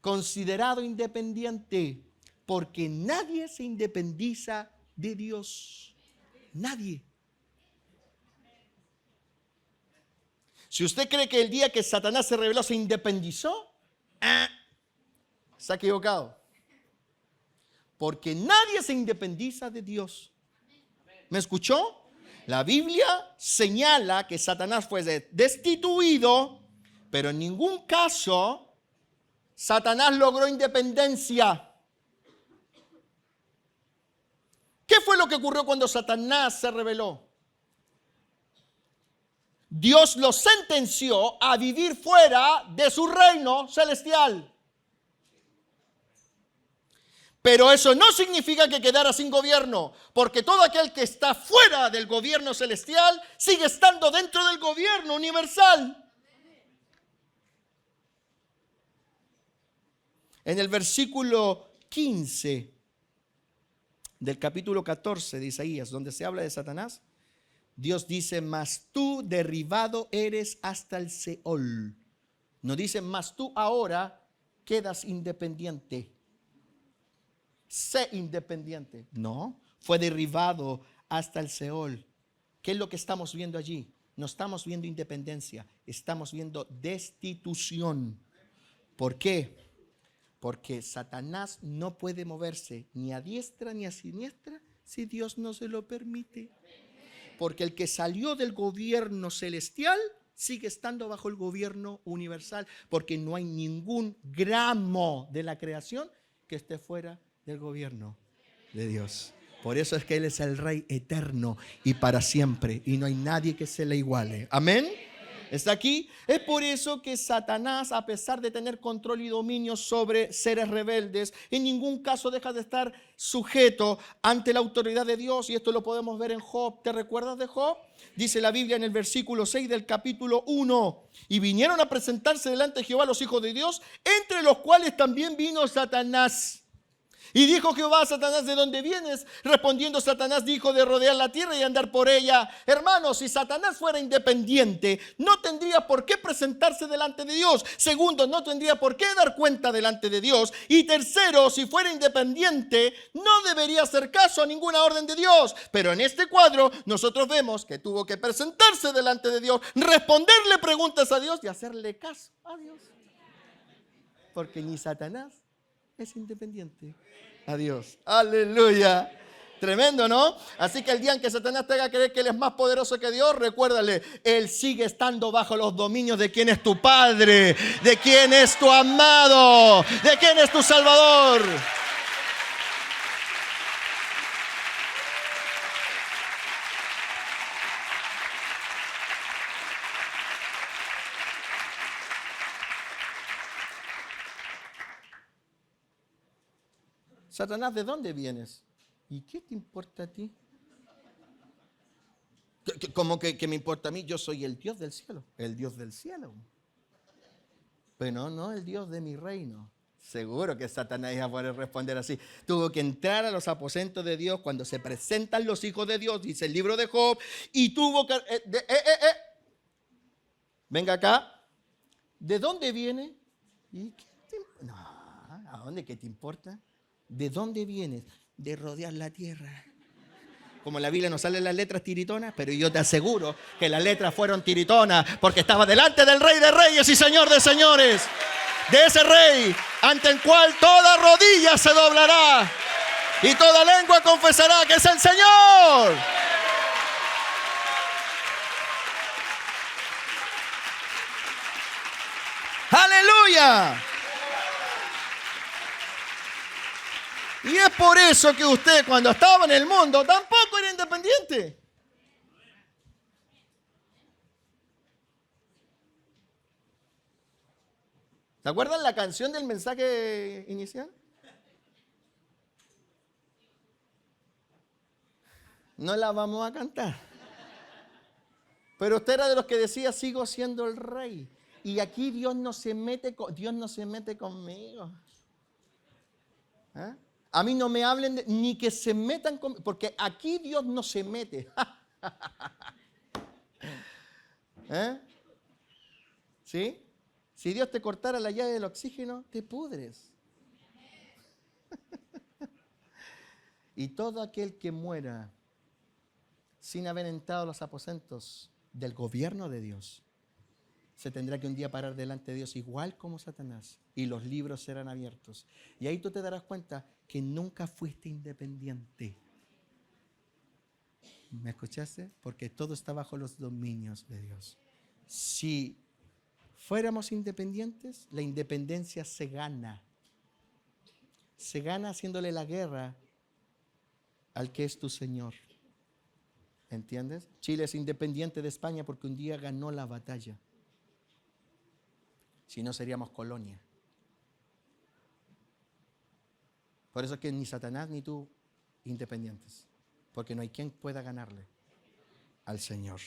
considerado independiente, porque nadie se independiza de Dios. Nadie. Si usted cree que el día que Satanás se rebeló se independizó, está equivocado. Porque nadie se independiza de Dios. ¿Me escuchó? La Biblia señala que Satanás fue destituido, pero en ningún caso Satanás logró independencia. ¿Qué fue lo que ocurrió cuando Satanás se rebeló? Dios lo sentenció a vivir fuera de su reino celestial. Pero eso no significa que quedara sin gobierno, porque todo aquel que está fuera del gobierno celestial sigue estando dentro del gobierno universal. En el versículo 15 del capítulo 14 de Isaías, donde se habla de Satanás, Dios dice: mas tú derribado eres hasta el Seol. No dice: mas tú ahora quedas independiente. Sé independiente. No, fue derribado hasta el Seol. ¿Qué es lo que estamos viendo allí? No estamos viendo independencia, estamos viendo destitución. ¿Por qué? Porque Satanás no puede moverse ni a diestra ni a siniestra si Dios no se lo permite. Porque el que salió del gobierno celestial sigue estando bajo el gobierno universal, porque no hay ningún gramo de la creación que esté fuera del gobierno de Dios. Por eso es que Él es el Rey eterno y para siempre, y no hay nadie que se le iguale. Amén. ¿Está aquí? Es por eso que Satanás, a pesar de tener control y dominio sobre seres rebeldes, en ningún caso deja de estar sujeto ante la autoridad de Dios. Y esto lo podemos ver en Job. ¿Te recuerdas de Job? Dice la Biblia en el versículo 6 del capítulo 1: y vinieron a presentarse delante de Jehová los hijos de Dios, entre los cuales también vino Satanás. Y dijo Jehová a Satanás: ¿de dónde vienes? Respondiendo Satanás dijo: de rodear la tierra y andar por ella. Hermanos, si Satanás fuera independiente, no tendría por qué presentarse delante de Dios. Segundo, no tendría por qué dar cuenta delante de Dios. Y tercero, si fuera independiente, no debería hacer caso a ninguna orden de Dios. Pero en este cuadro nosotros vemos que tuvo que presentarse delante de Dios, responderle preguntas a Dios y hacerle caso a Dios. Porque ni Satanás es independiente a Dios. Aleluya. Tremendo, ¿no? Así que el día en que Satanás te haga creer que Él es más poderoso que Dios, recuérdale, Él sigue estando bajo los dominios de quien es tu Padre, de quien es tu amado, de quien es tu Salvador. Satanás, ¿de dónde vienes? ¿Y qué te importa a ti? ¿Cómo que me importa a mí? Yo soy el Dios del cielo. El Dios del cielo. Pero no el Dios de mi reino. Seguro que Satanás iba a poder responder así. Tuvo que entrar a los aposentos de Dios cuando se presentan los hijos de Dios, dice el libro de Job, y tuvo que... Venga acá. ¿De dónde viene? ¿Y qué te importa? No, ¿a dónde? ¿Qué te importa? ¿De dónde vienes? De rodear la tierra. Como en la Biblia no salen las letras tiritonas, pero yo te aseguro que las letras fueron tiritonas porque estaba delante del Rey de Reyes y Señor de Señores. De ese Rey ante el cual toda rodilla se doblará Y toda lengua confesará que es el Señor. ¡Aleluya! Y es por eso que usted, cuando estaba en el mundo, tampoco era independiente. ¿Se acuerdan la canción del mensaje inicial? No la vamos a cantar. Pero usted era de los que decía, sigo siendo el rey. Y aquí Dios no se mete conmigo. ¿Eh? A mí no me hablen ni que se metan conmigo, porque aquí Dios no se mete. ¿Eh? ¿Sí? Si Dios te cortara la llave del oxígeno, te pudres. Y todo aquel que muera sin haber entrado a los aposentos del gobierno de Dios, se tendrá que un día parar delante de Dios igual como Satanás, y los libros serán abiertos. Y ahí tú te darás cuenta que nunca fuiste independiente. ¿Me escuchaste? Porque todo está bajo los dominios de Dios. Si fuéramos independientes, la independencia se gana. Se gana haciéndole la guerra al que es tu Señor. ¿Entiendes? Chile es independiente de España porque un día ganó la batalla. Si no, seríamos colonia. Por eso es que ni Satanás ni tú independientes, porque no hay quien pueda ganarle al Señor.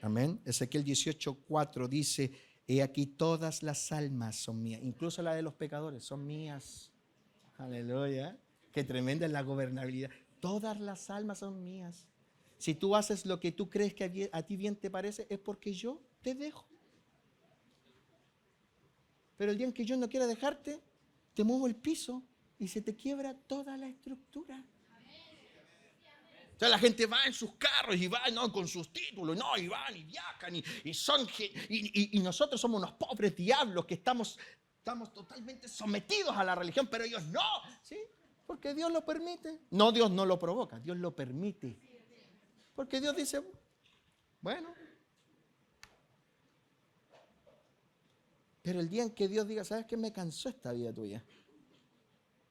Amén. Ezequiel 18:4 dice: he aquí todas las almas son mías, incluso la de los pecadores son mías. Aleluya. Qué tremenda es la gobernabilidad. Todas las almas son mías. Si tú haces lo que tú crees que a ti bien te parece, es porque yo te dejo. Pero el día en que yo no quiera dejarte, te muevo el piso y se te quiebra toda la estructura. O sea, la gente va en sus carros y va, ¿no?, con sus títulos, no, y van y viajan y nosotros somos unos pobres diablos que estamos totalmente sometidos a la religión, pero ellos no, ¿sí? Porque Dios lo permite. No, Dios no lo provoca, Dios lo permite. Porque Dios dice, bueno. Pero el día en que Dios diga, ¿sabes qué? Me cansó esta vida tuya.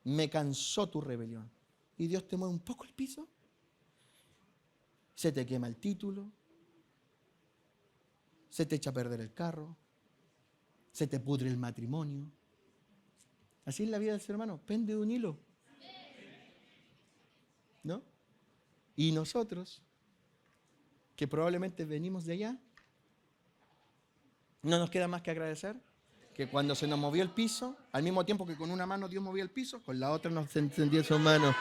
Me cansó tu rebelión. Y Dios te mueve un poco el piso. Se te quema el título. Se te echa a perder el carro. Se te pudre el matrimonio. Así es la vida del ser humano. Pende de un hilo. ¿No? Y nosotros, que probablemente venimos de allá, no nos queda más que agradecer que cuando se nos movió el piso, al mismo tiempo que con una mano Dios movía el piso, con la otra nos extendía su mano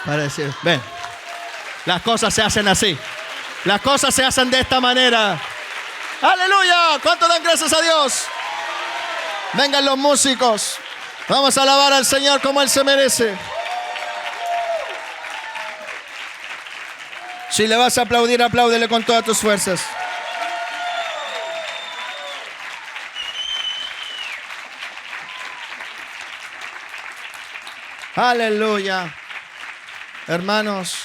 para decir, ven, las cosas se hacen así, las cosas se hacen de esta manera. ¡Aleluya! ¿Cuánto dan gracias a Dios? Vengan los músicos, vamos a alabar al Señor como Él se merece. Si le vas a aplaudir, apláudele con todas tus fuerzas. Aleluya. Hermanos,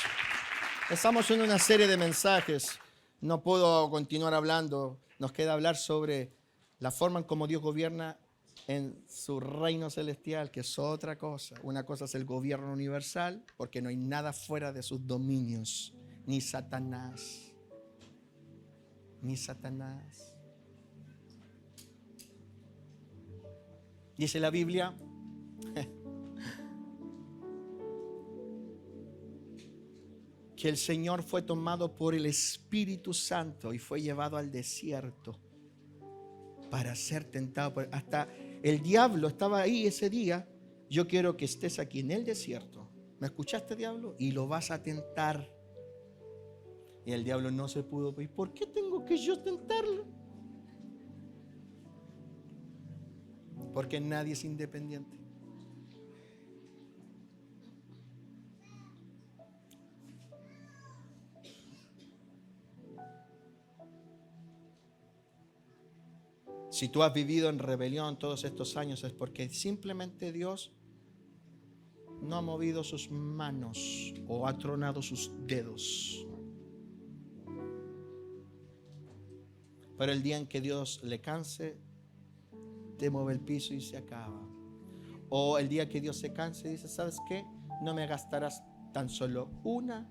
estamos en una serie de mensajes. No puedo continuar hablando. Nos queda hablar sobre la forma en cómo Dios gobierna en su reino celestial, que es otra cosa. Una cosa es el gobierno universal, porque no hay nada fuera de sus dominios. Ni Satanás. Ni Satanás. Dice la Biblia que el Señor fue tomado por el Espíritu Santo y fue llevado al desierto para ser tentado. Hasta el diablo estaba ahí ese día. Yo quiero que estés aquí en el desierto. ¿Me escuchaste, diablo? Y lo vas a tentar. Y el diablo no se pudo. ¿Y por qué tengo que yo tentarlo? Porque nadie es independiente. Si tú has vivido en rebelión todos estos años es porque simplemente Dios no ha movido sus manos o ha tronado sus dedos. Pero el día en que Dios le canse, te mueve el piso y se acaba. O el día que Dios se canse y dice, ¿sabes qué? No me gastarás tan solo una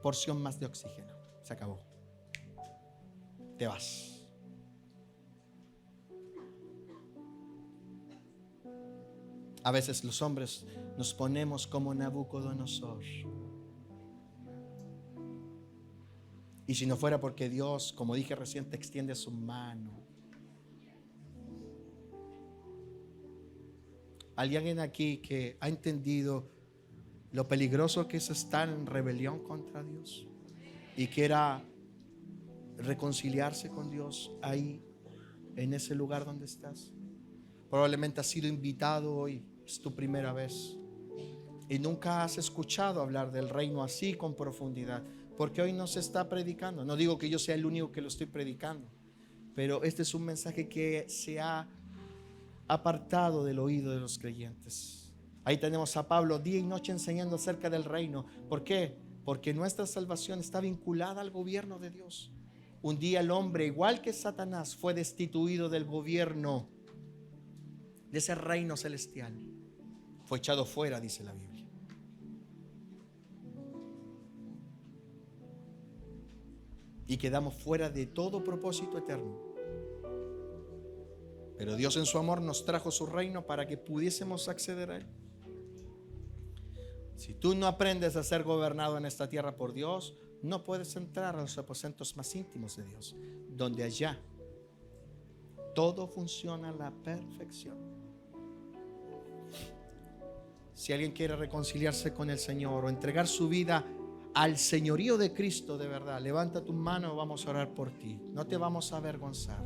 porción más de oxígeno. Se acabó. Te vas. A veces los hombres nos ponemos como Nabucodonosor. Y si no fuera porque Dios, como dije recién, te extiende su mano. ¿Hay alguien aquí que ha entendido lo peligroso que es estar en rebelión contra Dios y quiera reconciliarse con Dios ahí, en ese lugar donde estás? Probablemente has sido invitado hoy, es tu primera vez y nunca has escuchado hablar del reino así con profundidad, porque hoy no se está predicando. No digo que yo sea el único que lo estoy predicando, pero este es un mensaje que se ha apartado del oído de los creyentes. Ahí tenemos a Pablo día y noche enseñando acerca del reino. ¿Por qué? Porque nuestra salvación está vinculada al gobierno de Dios. Un día el hombre, igual que Satanás, fue destituido del gobierno de ese reino celestial. Fue echado fuera, dice la Biblia. Y quedamos fuera de todo propósito eterno. Pero Dios en su amor nos trajo su reino para que pudiésemos acceder a él. Si tú no aprendes a ser gobernado en esta tierra por Dios, no puedes entrar a los aposentos más íntimos de Dios, donde allá todo funciona a la perfección. Si alguien quiere reconciliarse con el Señor o entregar su vida al señorío de Cristo de verdad, levanta tu mano, vamos a orar por ti. No te vamos a avergonzar.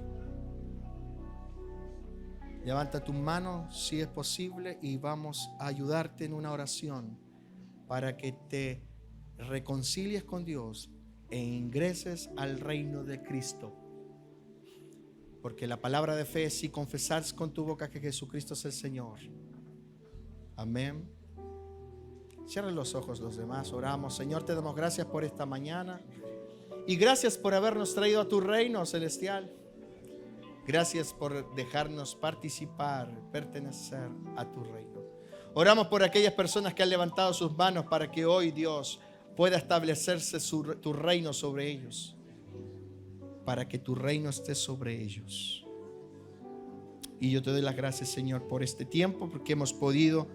Levanta tu mano si es posible y vamos a ayudarte en una oración para que te reconcilies con Dios e ingreses al reino de Cristo. Porque la palabra de fe es si confesares con tu boca que Jesucristo es el Señor. Amén. Cierren los ojos los demás, oramos. Señor, te damos gracias por esta mañana y gracias por habernos traído a tu reino celestial. Gracias por dejarnos participar, pertenecer a tu reino. Oramos por aquellas personas que han levantado sus manos para que hoy, Dios, pueda establecerse tu reino sobre ellos. Para que tu reino esté sobre ellos. Y yo te doy las gracias, Señor, por este tiempo, porque hemos podido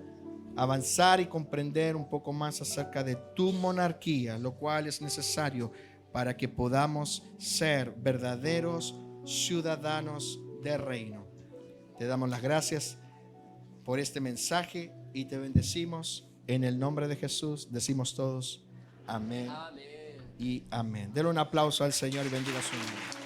avanzar y comprender un poco más acerca de tu monarquía, lo cual es necesario para que podamos ser verdaderos ciudadanos del reino. Te damos las gracias por este mensaje y te bendecimos en el nombre de Jesús. Decimos todos amén, amén. Y amén. Denle un aplauso al Señor y bendiga su nombre.